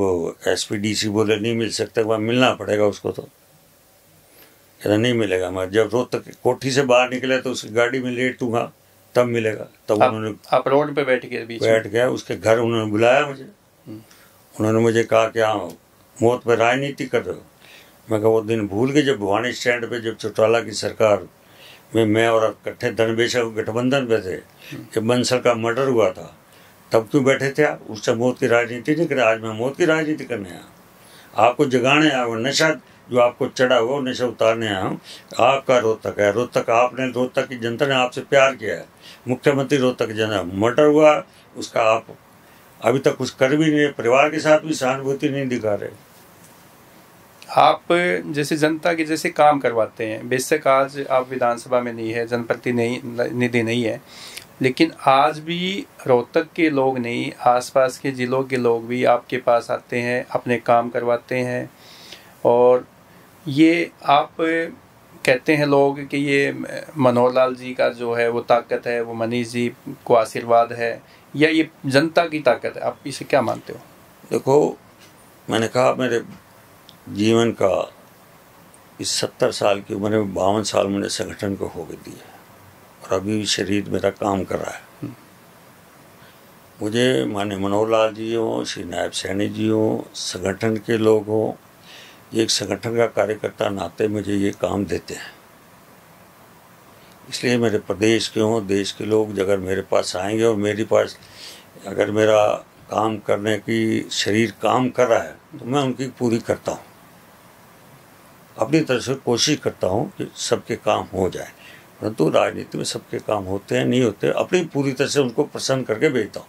SP DC बोले नहीं मिल सकता, वहाँ मिलना पड़ेगा उसको, तो कहता नहीं मिलेगा। मैं जब रोहतक कोठी से बाहर निकले तो उसकी गाड़ी में लेटूंगा, तब मिलेगा। तब उन्होंने आप रोड पे बैठ गए, बैठ गया, उसके घर उन्होंने बुलाया मुझे। उन्होंने मुझे कहा कि हाँ मौत पर राजनीति कर रहे हो। मैं कहा वो दिन भूल गए जब भवानी स्टैंड पे जब चौटाला की सरकार में मैं और इकट्ठे धनबेशक गठबंधन पे थे, जब बंसल का मर्डर हुआ था, तब क्यों बैठे थे आप? उससे मौत की राजनीति नहीं करे। आज मैं मौत की राजनीति करने आया, आपको जगाने आया। वो नशा जो आपको चढ़ा हुआ वो नशा उतारने आया हूँ। आपका रोहतक है, रोहतक आपने, रोहतक की जनता ने आपसे प्यार किया है। मुख्यमंत्री रोहतक जनता मर्डर हुआ, उसका आप अभी तक कुछ कर भी नहीं, परिवार के साथ भी सहानुभूति नहीं दिखा रहे। आप जैसे जनता के जैसे काम करवाते हैं, बेशक आज आप विधानसभा में नहीं है, जनप्रतिनिधि नहीं है, लेकिन आज भी रोहतक के लोग नहीं, आसपास के जिलों के लोग भी आपके पास आते हैं, अपने काम करवाते हैं। और ये आप कहते हैं लोग कि ये मनोहर लाल जी का जो है वो ताकत है, वो मनीष जी को आशीर्वाद है, या ये जनता की ताकत है? आप इसे क्या मानते हो? देखो, मैंने कहा मेरे जीवन का इस 70 साल की उम्र में 52 साल मैंने संगठन को हो गई है, और अभी भी शरीर मेरा काम कर रहा है। मुझे माने मनोहर लाल जी हो, श्री नायब सैनी जी हो, संगठन के लोग हो, एक संगठन का कार्यकर्ता नाते मुझे ये काम देते हैं। इसलिए मेरे प्रदेश के हों, देश के लोग अगर मेरे पास आएंगे और मेरे पास अगर मेरा काम करने की शरीर काम कर रहा है तो मैं उनकी पूरी करता हूँ। अपनी तरफ से कोशिश करता हूँ कि सबके काम हो जाए, परंतु राजनीति में सबके काम होते हैं नहीं होते, अपनी पूरी तरह से उनको प्रसन्न करके भेजता हूँ।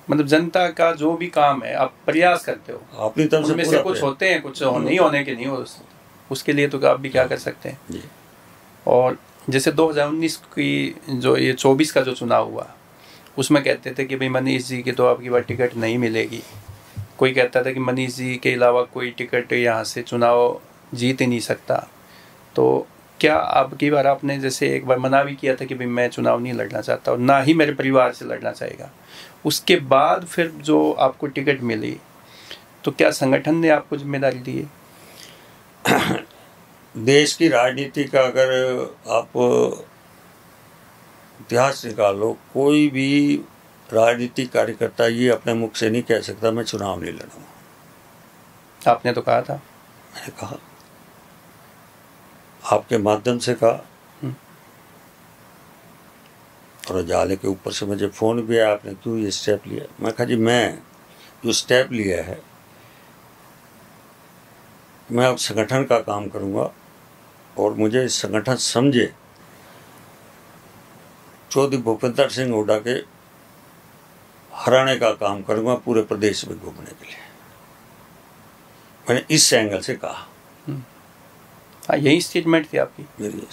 मतलब जनता का जो भी काम है आप प्रयास करते हो, अपनी तरफ उनमें से कुछ होते हैं, कुछ नहीं होने के नहीं हो, उसके लिए तो आप भी क्या कर सकते हैं जी। और जैसे 2019 की जो ये 24 का जो चुनाव हुआ, उसमें कहते थे कि भाई मनीष जी की तो आपकी बार टिकट नहीं मिलेगी। कोई कहता था कि मनीष जी के अलावा कोई टिकट यहाँ से चुनाव जीत ही नहीं सकता। तो क्या अब की बार आपने जैसे एक बार मना भी किया था कि भाई मैं चुनाव नहीं लड़ना चाहता और ना ही मेरे परिवार से लड़ना चाहेगा, उसके बाद फिर जो आपको टिकट मिली तो क्या संगठन ने आपको जिम्मेदारी दी है? देश की राजनीति का अगर आप इतिहास निकालो, कोई भी राजनीतिक कार्यकर्ता ये अपने मुख से नहीं कह सकता मैं चुनाव नहीं लड़ूंगा। आपने तो कहा था। मैंने कहा, आपके माध्यम से कहा, और उजाले के ऊपर से मुझे फोन भी आया, आपने क्यों ये स्टेप लिया? मैं कहा जी मैं जो स्टेप लिया है, मैं अब संगठन का काम करूंगा और मुझे संगठन समझे। चौधरी भूपेंद्र सिंह हुड्डा के हराने का काम करूंगा पूरे प्रदेश में घूमने के लिए। मैंने इस एंगल से कहा। यही स्टेटमेंट थी आपकी मेरी?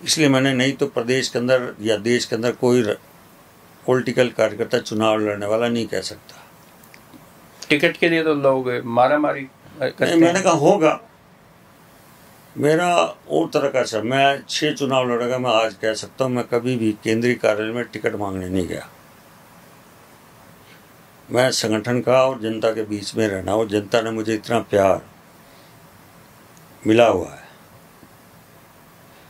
इसलिए मैंने, नहीं तो प्रदेश के अंदर या देश के अंदर कोई पॉलिटिकल कार्यकर्ता चुनाव लड़ने वाला नहीं कह सकता। टिकट के लिए तो लोग मारा मारी करते हैं। मैंने कहा होगा, मेरा और तरह का सब, मैं 6 चुनाव लड़ेगा। मैं आज कह सकता हूँ मैं कभी भी केंद्रीय कार्यालय में टिकट मांगने नहीं गया। मैं संगठन का और जनता के बीच में रहना, और जनता ने मुझे इतना प्यार मिला हुआ है,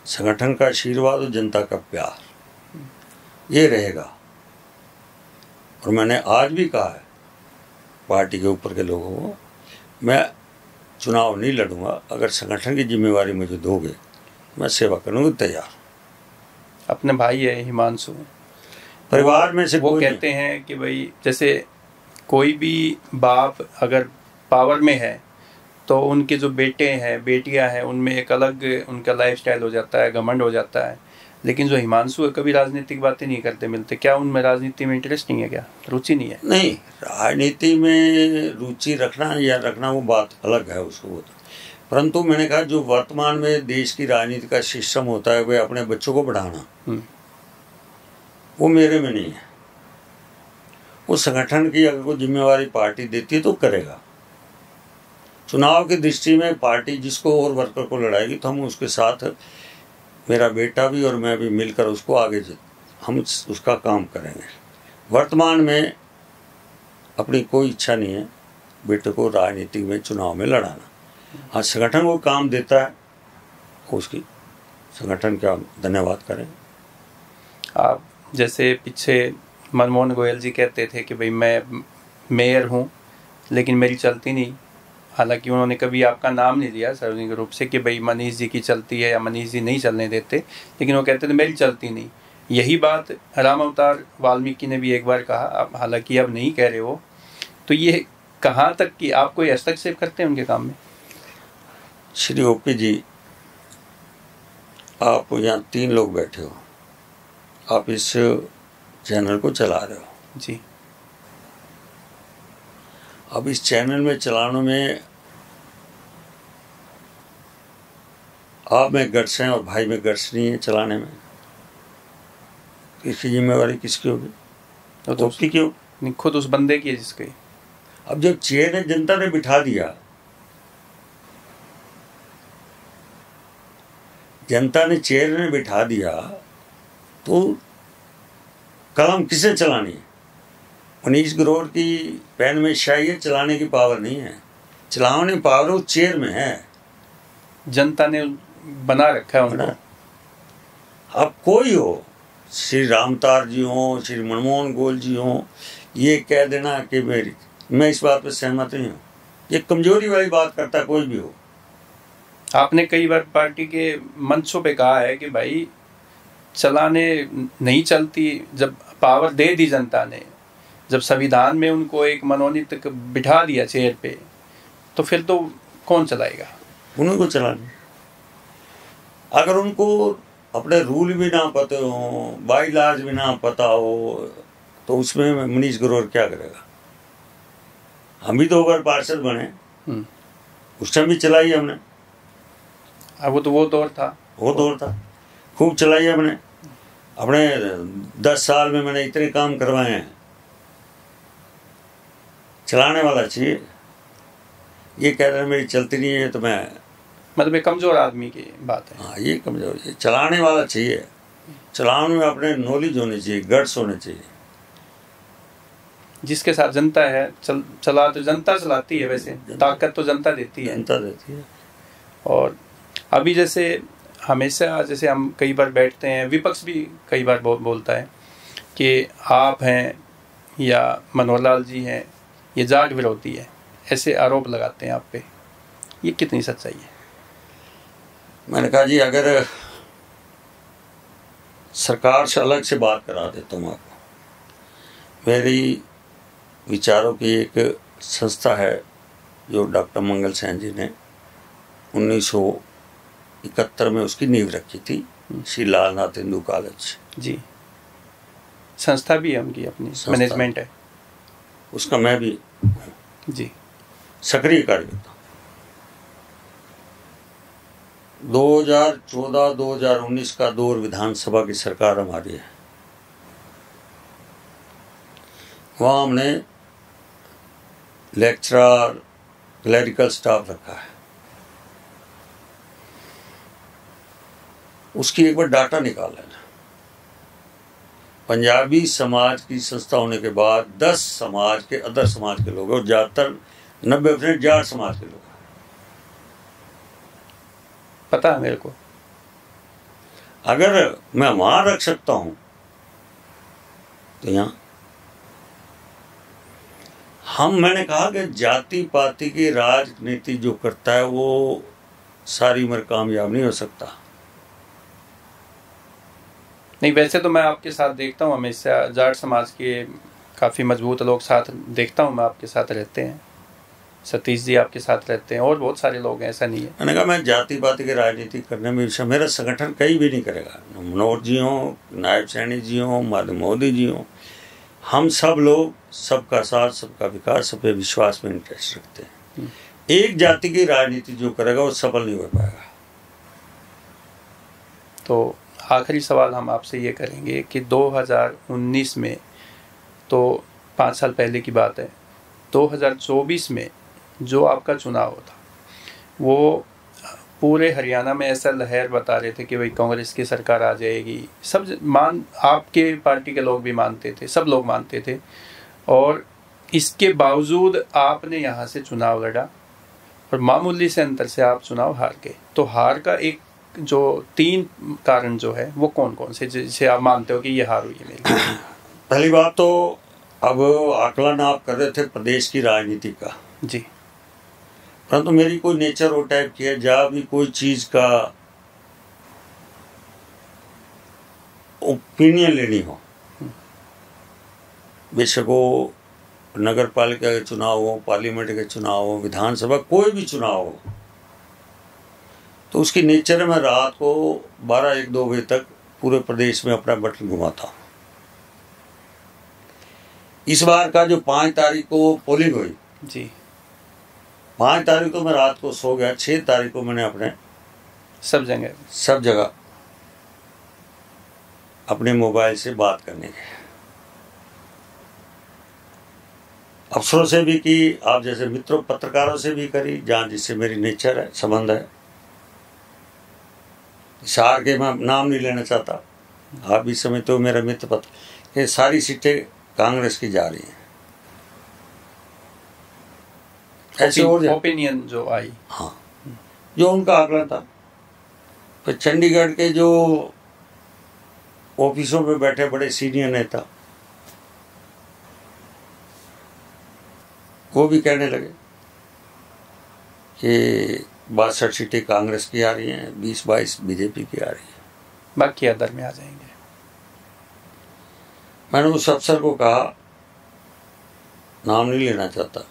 संगठन का आशीर्वाद और जनता का प्यार ये रहेगा। और मैंने आज भी कहा है पार्टी के ऊपर के लोगों को, मैं चुनाव नहीं लड़ूंगा, अगर संगठन की जिम्मेवारी मुझे दोगे मैं सेवा करने को तैयार। अपने भाई है हिमांशु, परिवार में से वो कहते हैं कि भाई जैसे कोई भी बाप अगर पावर में है तो उनके जो बेटे हैं बेटियां हैं उनमें एक अलग उनका लाइफस्टाइल हो जाता है, घमंड हो जाता है। लेकिन जो हिमांशु है कभी राजनीतिक बातें नहीं करते मिलते। क्या उनमें राजनीति में इंटरेस्ट नहीं है? क्या रुचि नहीं है? नहीं, राजनीति में रुचि रखना या रखना वो बात अलग है, उसको वो तो। परंतु मैंने कहा जो वर्तमान में देश की राजनीति का सिस्टम होता है, वे अपने बच्चों को बढ़ाना, वो मेरे में नहीं है। वो संगठन की अगर कोई जिम्मेवारी पार्टी देती है तो करेगा। चुनाव की दृष्टि में पार्टी जिसको और वर्कर को लड़ाएगी तो हम उसके साथ, मेरा बेटा भी और मैं भी मिलकर उसको आगे हम उसका काम करेंगे। वर्तमान में अपनी कोई इच्छा नहीं है बेटे को राजनीति में चुनाव में लड़ाना। हाँ, संगठन को काम देता है, उसकी संगठन का धन्यवाद करें। आप जैसे पीछे मनमोहन गोयल जी कहते थे कि भाई मैं मेयर हूँ लेकिन मेरी चलती नहीं, हालांकि उन्होंने कभी आपका नाम नहीं लिया सार्वजनिक रूप से कि भाई मनीष जी की चलती है या मनीष जी नहीं चलने देते, लेकिन वो कहते थे मेरी चलती नहीं। यही बात राम अवतार वाल्मीकि ने भी एक बार कहा, अब हालांकि अब नहीं कह रहे हो, तो ये कहाँ तक कि आप कोई हस्तक्षेप करते हैं उनके काम में? श्री ओपी जी, आप यहाँ 3 लोग बैठे हो, आप इस चैनल को चला रहे हो जी। अब इस चैनल में चलाने में आप में गट्स हैं और भाई में गट्स नहीं है चलाने में, इसकी जिम्मेवारी किसकी होगी? तो ओपी की होगी? नहीं, खुद उस बंदे की है जिसकी। अब जब चेयर है जनता ने बिठा दिया, जनता ने चेयर में बिठा दिया, तो कलम किसे चलानी है? मनीष ग्रोवर की पेन में शाही है, चलाने की पावर नहीं है। चलाने की पावर उस चेयर में है, जनता ने बना रखा है उनको। अब कोई हो, श्री रामतार जी हो, श्री मनमोहन गोयल जी हो, ये कह देना कि मैं इस बात पर सहमत नहीं हूँ, ये कमजोरी वाली बात करता है कोई भी हो। आपने कई बार पार्टी के मंचों पे कहा है कि भाई चलाने नहीं चलती, जब पावर दे दी जनता ने, जब संविधान में उनको एक मनोनीत बिठा दिया चेयर पे, तो फिर तो कौन चलाएगा? उनको चलाने। अगर उनको अपने रूल भी ना पता हो, बाई लॉज भी ना पता हो, तो उसमें मनीष ग्रोवर क्या करेगा? हम भी 2 बार पार्षद बने, उस टाइम भी चलाई हमने। अब वो दौर था, खूब चलाई हमने। अपने 10 साल में मैंने इतने काम करवाए हैं। चलाने वाला चाहिए। ये कह रहे हैं मेरी चलती नहीं है, तो मैं मतलब एक कमजोर आदमी की बात है। हाँ, ये कमजोर है। चलाने वाला चाहिए, चलाने में अपने नॉलेज होनी चाहिए, गट्स होने चाहिए। जिसके साथ जनता है, चला तो जनता चलाती है, वैसे ताकत तो जनता देती है। जनता देती है। और अभी जैसे हमेशा, जैसे हम कई बार बैठते हैं, विपक्ष भी कई बार बोलता है कि आप हैं या मनोहर लाल जी हैं, ये जाट विरोधी है, ऐसे आरोप लगाते हैं आप पे, ये कितनी सच्चाई है? मैंने कहा जी, अगर सरकार से अलग से बात करा देता हूँ आपको। मेरी विचारों की एक संस्था है जो डॉक्टर मंगल सेन जी ने 1971 में उसकी नींव रखी थी, श्री लालनाथ हिंदू कॉलेज जी। संस्था भी है उनकी, अपनी मैनेजमेंट है उसका। मैं भी जी सक्रिय कार्यकर्ता। 2014-2019 का दौर विधानसभा की सरकार हमारी है। वहाँ हमने लेक्चरर, क्लरिकल स्टाफ रखा है। उसकी एक बार डाटा निकाला है। पंजाबी समाज की संस्था होने के बाद 10 समाज के, अदर समाज के लोग, और ज्यादातर 90% जाट समाज के लोग। पता है मेरे को। अगर मैं वहां रख सकता हूं तो यहाँ मैंने कहा कि जाति पाति की राजनीति जो करता है वो सारी उम्र कामयाब नहीं हो सकता। नहीं, वैसे तो मैं आपके साथ देखता हूँ हमेशा, जाट समाज के काफ़ी मजबूत लोग साथ देखता हूँ मैं, आपके साथ रहते हैं, सतीश जी आपके साथ रहते हैं, और बहुत सारे लोग हैं, ऐसा नहीं है। मैंने कहा मैं जाति पाति की राजनीति करने में मेरा संगठन कहीं भी नहीं करेगा। मनोहर जी हों, नायब सैनी जी हों, मोदी जी हों, हम सब लोग सबका साथ, सबका विकास, सब पे विश्वास में इंटरेस्ट रखते हैं। एक जाति की राजनीति जो करेगा वो सफल नहीं हो पाएगा। तो आखिरी सवाल हम आपसे ये करेंगे कि 2019 में, तो 5 साल पहले की बात है, 2024 में जो आपका चुनाव था, वो पूरे हरियाणा में ऐसा लहर बता रहे थे कि भाई कांग्रेस की सरकार आ जाएगी। सब आपके पार्टी के लोग भी मानते थे, सब लोग मानते थे, और इसके बावजूद आपने यहाँ से चुनाव लड़ा और मामूली से अंतर से आप चुनाव हार गए। तो हार का एक जो 3 कारण जो है वो कौन कौन से जिसे आप मानते हो कि ये हार हुई है मेरी? पहली बात तो अब आकलन आप कर रहे थे प्रदेश की राजनीति का जी। परंतु मेरी कोई नेचर वो टाइप की है, जहाँ भी कोई चीज का ओपिनियन लेनी हो, बेशक वो नगर पालिका के चुनाव हो, पार्लियामेंट के चुनाव हो, विधानसभा कोई भी चुनाव हो, तो उसकी नेचर है मैं रात को 12-1-2 बजे तक पूरे प्रदेश में अपना बटन घुमाता हूँ। इस बार का जो 5 तारीख को पोलिंग हुई जी, 5 तारीख को मैं रात को सो गया, 6 तारीख को मैंने अपने सब जगह अपने मोबाइल से बात करने के अफसरों से भी की, आप जैसे मित्रों पत्रकारों से भी करी, जहाँ जिससे मेरी नेचर है, संबंध है। शहर के मैं नाम नहीं लेना चाहता, आप भी समझते हो मेरा मित्र पत्र कि सारी सीटें कांग्रेस की जा रही हैं। ऐसे हो जाए ओपिनियन जो आई, हाँ, जो उनका आंकड़ा था। फिर चंडीगढ़ के जो ऑफिसों में बैठे बड़े सीनियर नेता, वो भी कहने लगे कि 62 सीटें कांग्रेस की आ रही हैं, 20-22 बीजेपी की आ रही है, बाकी अदर में आ जाएंगे। मैंने उस अफसर को कहा, नाम नहीं लेना चाहता,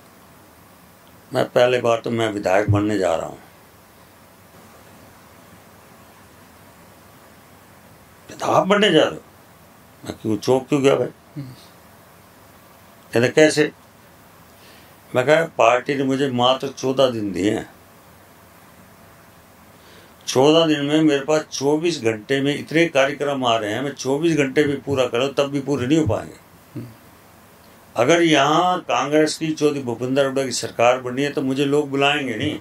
मैं पहले बार तो मैं विधायक बनने जा रहा हूँ। आप बनने जा रहे हो? मैं क्यों चौंक क्यों गया भाई? कहते कैसे? मैं कहा पार्टी ने मुझे मात्र 14 दिन दिए हैं। 14 दिन में मेरे पास 24 घंटे में इतने कार्यक्रम आ रहे हैं, मैं 24 घंटे भी पूरा करूं तब भी पूरे नहीं हो पाएंगे। अगर यहाँ कांग्रेस की चौधरी भूपेंद्र हुड्डा की सरकार बनी है तो मुझे लोग बुलाएंगे नहीं,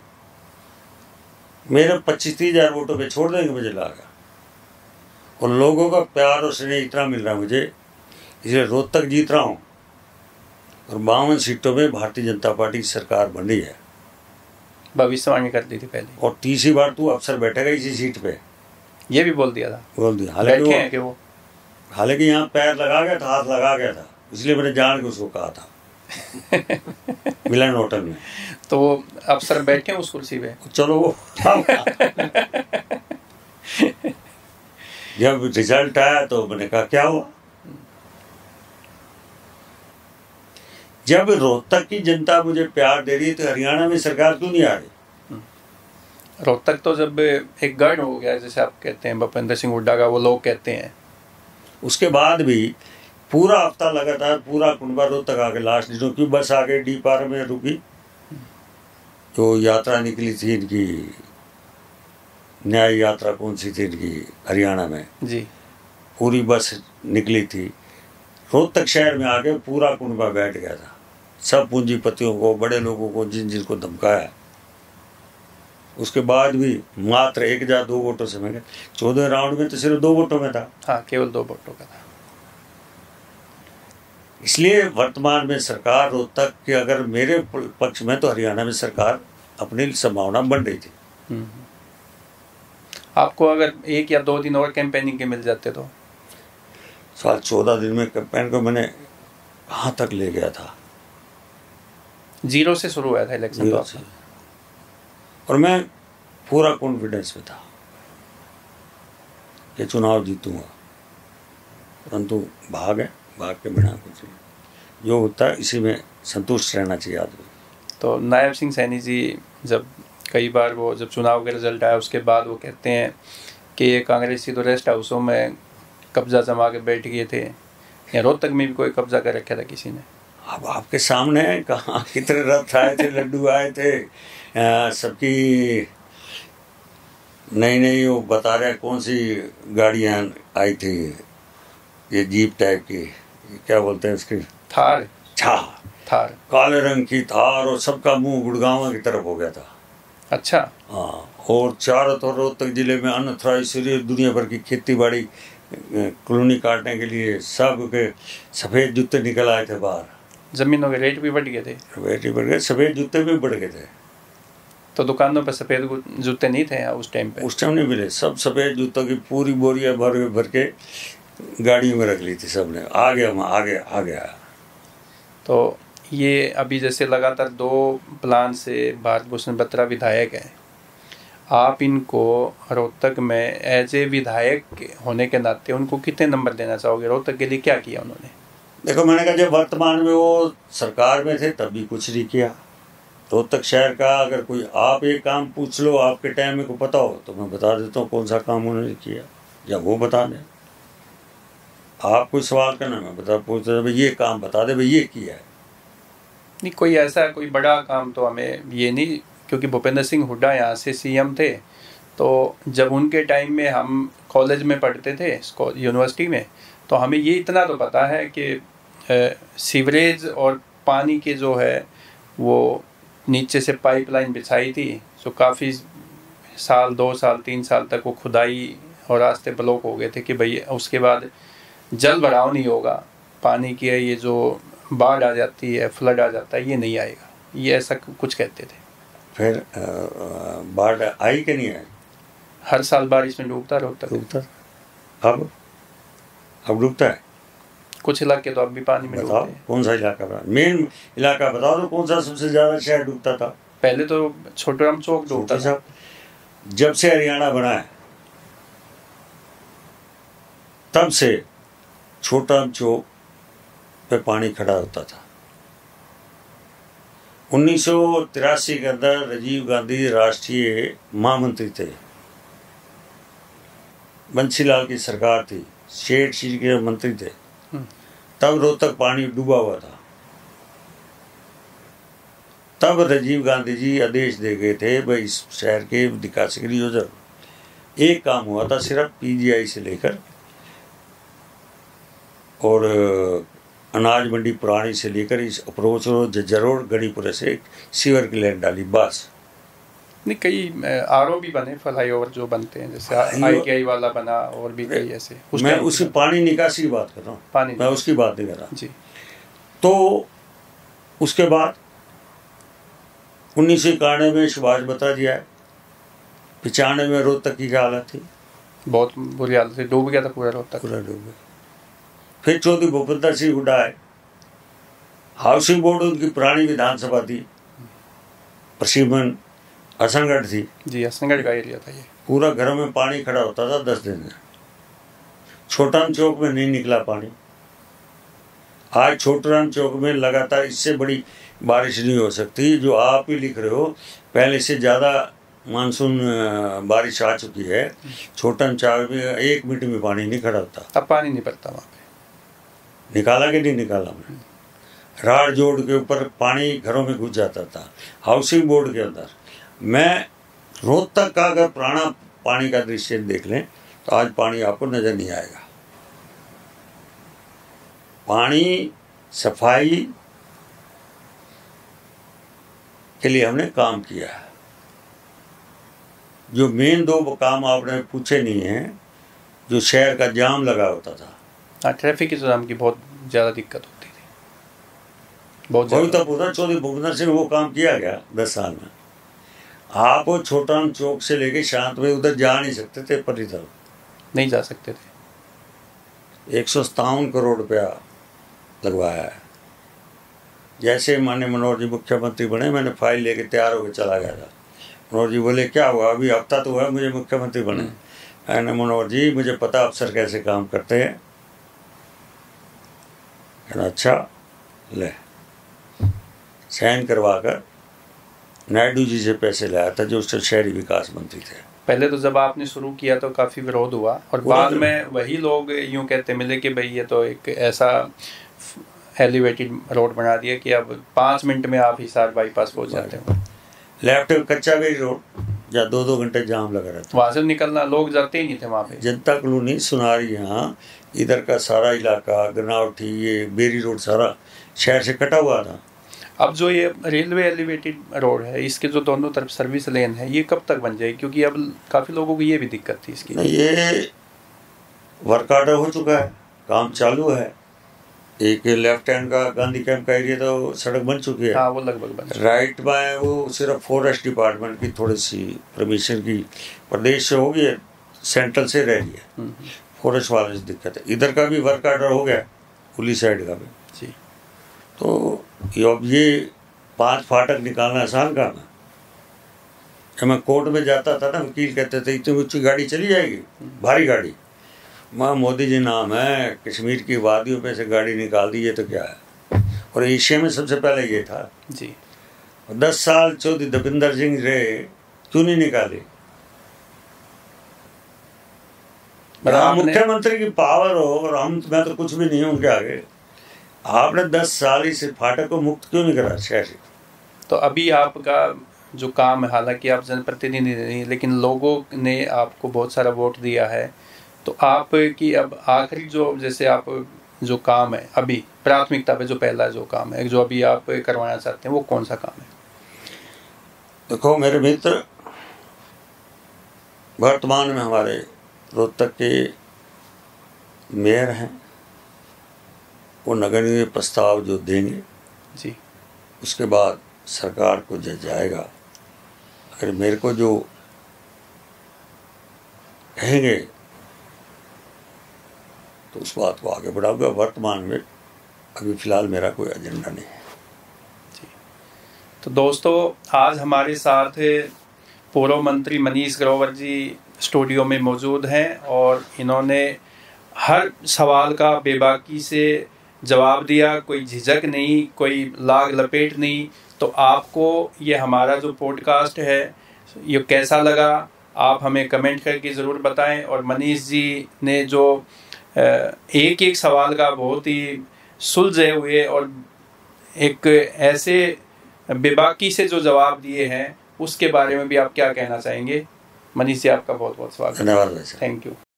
मेरे 25-30 हजार वोटों पे छोड़ देंगे मुझे लाकर। और लोगों का प्यार और स्नेह इतना मिल रहा है मुझे, इसलिए रोहतक जीत रहा हूँ और 52 सीटों में भारतीय जनता पार्टी की सरकार बन रही है। भविष्यवाणी कर दी थी पहले, और तीसरी बार तू अफसर बैठेगा इसी सीट पे, ये भी बोल दिया था। बोल दिया। हालांकि यहाँ पैर लगा गया था, हाथ लगा गया था, इसलिए मैंने जान के उसको कहा था मिलन होटल में। तो वो अफसर बैठे उस कुर्सी पे, चलो वो जब रिजल्ट आया तो मैंने कहा क्या हुआ? जब रोहतक की जनता मुझे प्यार दे रही है तो हरियाणा में सरकार क्यों नहीं आ रही? रोहतक तो जब एक गढ़ हो गया, जैसे आप कहते हैं भूपेंद्र सिंह हुड्डा का, वो लोग कहते हैं, उसके बाद भी पूरा हफ्ता लगातार पूरा कुंबा रोहतक आके लास्ट दिनों की बस आके डी पार में रुकी। जो यात्रा निकली थी इनकी, न्याय यात्रा कौन सी थी इनकी हरियाणा में जी, पूरी बस निकली थी। रोहतक शहर में आके पूरा कुंबा बैठ गया था। सब पूंजीपतियों को, बड़े लोगों को, जिनको धमकाया, उसके बाद भी मात्र 1,002 वोटों से मैं 14 राउंड में तो सिर्फ 2 वोटों में था। हाँ, केवल 2 वोटों का था। इसलिए वर्तमान में सरकार रोहतक के, अगर मेरे पक्ष में, तो हरियाणा में सरकार अपनी संभावना बन रही थी। आपको अगर 1 या 2 दिन और कैंपेनिंग के मिल जाते तो? 14 दिन में कैंपेन को मैंने कहाँ तक ले गया था? 0 से शुरू हुआ था इलेक्शन तो, और मैं पूरा कॉन्फिडेंस में था कि चुनाव जीतूंगा, परंतु भाग के बिना कुछ नहीं। जो होता है इसी में संतुष्ट रहना चाहिए आदमी। तो नायब सिंह सैनी जी जब कई बार वो जब चुनाव का रिजल्ट आया उसके बाद वो कहते हैं कि ये कांग्रेसी तो रेस्ट हाउसों में कब्जा जमा के बैठ गए थे, या रोहतक में भी कोई कब्जा कर रखा था किसी ने? अब आपके सामने है, कहाँ कितने रथ आए थे, लड्डू आए थे, सबकी नई वो बता रहे कौन सी गाड़ियाँ आई थी, ये जीप टाइप की, क्या बोलते हैं उसकी, थार, काले रंग की थार, और सबका मुंह गुड़गांव की तरफ हो गया था। अच्छा। हाँ, और चारों तरफ रोहतक जिले में अनथराइज दुनिया भर की खेती बाड़ी कॉलोनी काटने के लिए सब के सफ़ेद जूते निकल आए थे बाहर। जमीनों के रेट भी बढ़ गए थे। रेट भी बढ़ गए, सफ़ेद जूते भी बढ़ गए थे। तो दुकानों पर सफ़ेद जूते नहीं थे उस टाइम पे? उस टाइम नहीं मिले, सब सफ़ेद जूतों की पूरी बोरियां भर के गाड़ी में रख ली थी सबने। आ गया। तो ये अभी जैसे लगातार 2 प्लान से भारत भूषण बत्रा विधायक हैं, आप इनको रोहतक में एज ए विधायक होने के नाते उनको कितने नंबर देना चाहोगे? रोहतक के लिए क्या किया उन्होंने? देखो, मैंने कहा जब वर्तमान में वो सरकार में थे तब भी कुछ नहीं किया। रोहतक शहर का अगर कोई आप एक काम पूछ लो, आपके टाइम में को पता हो तो मैं बता देता हूँ कौन सा काम उन्होंने किया, या वो बता दें। आप कोई सवाल करना, मैं पूछता भाई ये काम बता दे, भाई ये किया है। नहीं, कोई ऐसा कोई बड़ा काम तो हमें ये नहीं, क्योंकि भूपेंद्र सिंह हुड्डा यहाँ से सीएम थे, तो जब उनके टाइम में हम कॉलेज में पढ़ते थे, यूनिवर्सिटी में, तो हमें ये इतना तो पता है कि सीवरेज और पानी के जो है वो नीचे से पाइपलाइन बिछाई थी, जो काफ़ी साल 2 साल 3 साल तक वो खुदाई और रास्ते ब्लॉक हो गए थे कि भाई उसके बाद जल भराव नहीं होगा, पानी की ये जो बाढ़ आ जाती है, फ्लड आ जाता है, ये नहीं आएगा, ये ऐसा कुछ कहते थे। फिर बाढ़ आई कि नहीं आई? हर साल बारिश में डूबता रोहतक। अब डूबता है। कुछ इलाके तो अब भी पानी में बताओ कौन सा इलाका, मेन इलाका बताओ तो कौन सा सबसे ज्यादा शहर डूबता था? पहले तो छोटेराम चौक डूबता था। जब से हरियाणा बना है तब से छोटेराम चौक पे पानी खड़ा होता था। 1983 के अंदर राजीव गांधी राष्ट्रीय महामंत्री थे, बंसीलाल की सरकार थी, शेठ जी के मंत्री थे, तब रोहतक पानी डूबा हुआ था। तब राजीव गांधी जी आदेश दे गए थे भाई इस शहर के विकास के लिए जरूर एक काम हुआ था, सिर्फ पीजीआई से लेकर और अनाज मंडी पुरानी से लेकर इस अप्रोच रोड, जज्जर रोड, गणीपुरा से सीवर की लाइन डाली, बस। नहीं, कई आरओ भी बने, फ्लाईओवर जो बनते हैं, जैसे ITI वाला बना, और भी कई ऐसे। मैं उसकी पानी निकासी की बात कर रहा हूँ, मैं उसकी बात नहीं कर रहा जी। तो उसके बाद 1991 में सुभाष बत्रा जी आए, 95 में रोहतक की क्या हालत थी? बहुत बुरी हालत थी, डूब गया था पूरा रोहतक, पूरा डूब गया। फिर चौधरी भूपेंद्र सिंह हुड्डा आए, हाउसिंग बोर्ड उनकी पुरानी विधानसभा थी, प्रसिमन हसनगढ़ थी जी, हसनगढ़ का एरिया था ये। पूरा घरों में पानी खड़ा होता था 10 दिन में। छोटेराम चौक में नहीं निकला पानी। आज छोटेराम चौक में लगातार इससे बड़ी बारिश नहीं हो सकती जो आप ही लिख रहे हो। पहले से ज़्यादा मानसून बारिश आ चुकी है। छोटेराम चौक में 1 मिनट में पानी नहीं खड़ा होता। अब पानी नहीं पड़ता वहाँ पे। निकाला कि नहीं निकाला? मैं राड जोड़ के ऊपर पानी घरों में घुस जाता था, हाउसिंग बोर्ड के अंदर। मैं रोहतक का अगर पुराना पानी का दृश्य देख लें तो आज पानी आपको नजर नहीं आएगा। पानी सफाई के लिए हमने काम किया है। जो मेन 2 काम आपने पूछे नहीं हैं, जो शहर का जाम लगा होता था। हाँ, ट्रैफिक की जाम की बहुत ज़्यादा दिक्कत होती थी, बहुत ज़्यादा। पूरा चौधरी भूपेंद्र सिंह वो काम किया गया 10 साल में। आप छोटेराम चौक से लेके शांत में उधर जा नहीं सकते थे, परी तरफ नहीं जा सकते थे। 157 करोड़ रुपया लगवाया है। जैसे माननीय मनोहर जी मुख्यमंत्री बने, मैंने फाइल लेके तैयार होकर चला गया था। मनोहर जी बोले क्या हुआ, अभी हफ्ता तो हुआ मुझे मुख्यमंत्री बने। मैंने मनोहर जी मुझे पता अफसर कैसे काम करते हैं। अच्छा ले, साइन करवा कर नायडू जी से पैसे लाया था जो उससे शहरी विकास मंत्री थे। पहले तो जब आपने शुरू किया तो काफ़ी विरोध हुआ, और बाद में वही लोग यूँ कहते मिले कि भाई ये तो एक ऐसा एलिवेटेड रोड बना दिया कि अब 5 मिनट में आप हिसार बाईपास पहुँच जाते हो। लेफ्ट कच्चा गई रोड, जहाँ 2-2 घंटे जाम लगा रहता, वहाँ से निकलना, लोग जाते ही नहीं थे वहाँ पे। जनता कॉलोनी, सुनारी, यहाँ इधर का सारा इलाका, गनावटी, ये बेरी रोड सारा शहर से कटा हुआ था। अब जो ये रेलवे एलिवेटेड रोड है, इसके जो दोनों तरफ सर्विस लेन है, ये कब तक बन जाएगी? क्योंकि अब काफ़ी लोगों को ये भी दिक्कत थी इसकी। नहीं, ये वर्क ऑर्डर हो चुका है, काम चालू है। एक लेफ्ट हैंड का गांधी कैंप का एरिया तो सड़क बन चुकी है। हाँ, वो लगभग बन चुकी है। राइट बाय वो सिर्फ फॉरेस्ट डिपार्टमेंट की थोड़ी सी परमिशन की प्रदेश से होगी, सेंट्रल से रह रही है, फॉरेस्ट वाले से दिक्कत है। इधर का भी वर्क ऑर्डर हो गया, पुलिस साइड का भी जी। तो ये 5 फाटक निकालना आसान काम है। जब मैं कोर्ट में जाता था ना, वकील कहते थे इतनी ऊंची गाड़ी चली जाएगी, भारी गाड़ी। माँ मोदी जी नाम है, कश्मीर की वादियों पे से गाड़ी निकाल दी, ये तो क्या है। और एशिया में सबसे पहले ये था जी। 10 साल चौधरी दविंदर सिंह रहे, क्यों नहीं निकाले। मुख्यमंत्री की पावर हो और मैं तो कुछ भी नहीं हूं उनके आगे। आपने 10 साल इस फाटक को मुक्त क्यों नहीं करा शहर से। तो अभी आपका जो काम है, हालांकि आप जनप्रतिनिधि नहीं, लेकिन लोगों ने आपको बहुत सारा वोट दिया है, तो आपकी अब आखिरी जो जैसे आप जो काम है अभी प्राथमिकता पे, जो पहला जो काम है जो अभी आप करवाना चाहते हैं, वो कौन सा काम है? देखो मेरे मित्र, वर्तमान में हमारे रोहतक के मेयर हैं, वो नगर निगम प्रस्ताव जो देंगे जी, उसके बाद सरकार को जज जाएगा। अगर मेरे को जो कहेंगे तो उस बात को आगे बढ़ाऊंगा। वर्तमान में अभी फिलहाल मेरा कोई एजेंडा नहीं है जी। तो दोस्तों, आज हमारे साथ पूर्व मंत्री मनीष ग्रोवर जी स्टूडियो में मौजूद हैं और इन्होंने हर सवाल का बेबाकी से जवाब दिया, कोई झिझक नहीं, कोई लाग लपेट नहीं। तो आपको ये हमारा जो पॉडकास्ट है ये कैसा लगा, आप हमें कमेंट करके ज़रूर बताएं। और मनीष जी ने जो एक एक सवाल का बहुत ही सुलझे हुए और एक ऐसे बेबाकी से जो जवाब दिए हैं, उसके बारे में भी आप क्या कहना चाहेंगे? मनीष जी, आपका बहुत बहुत स्वागत। धन्यवाद। Thank you.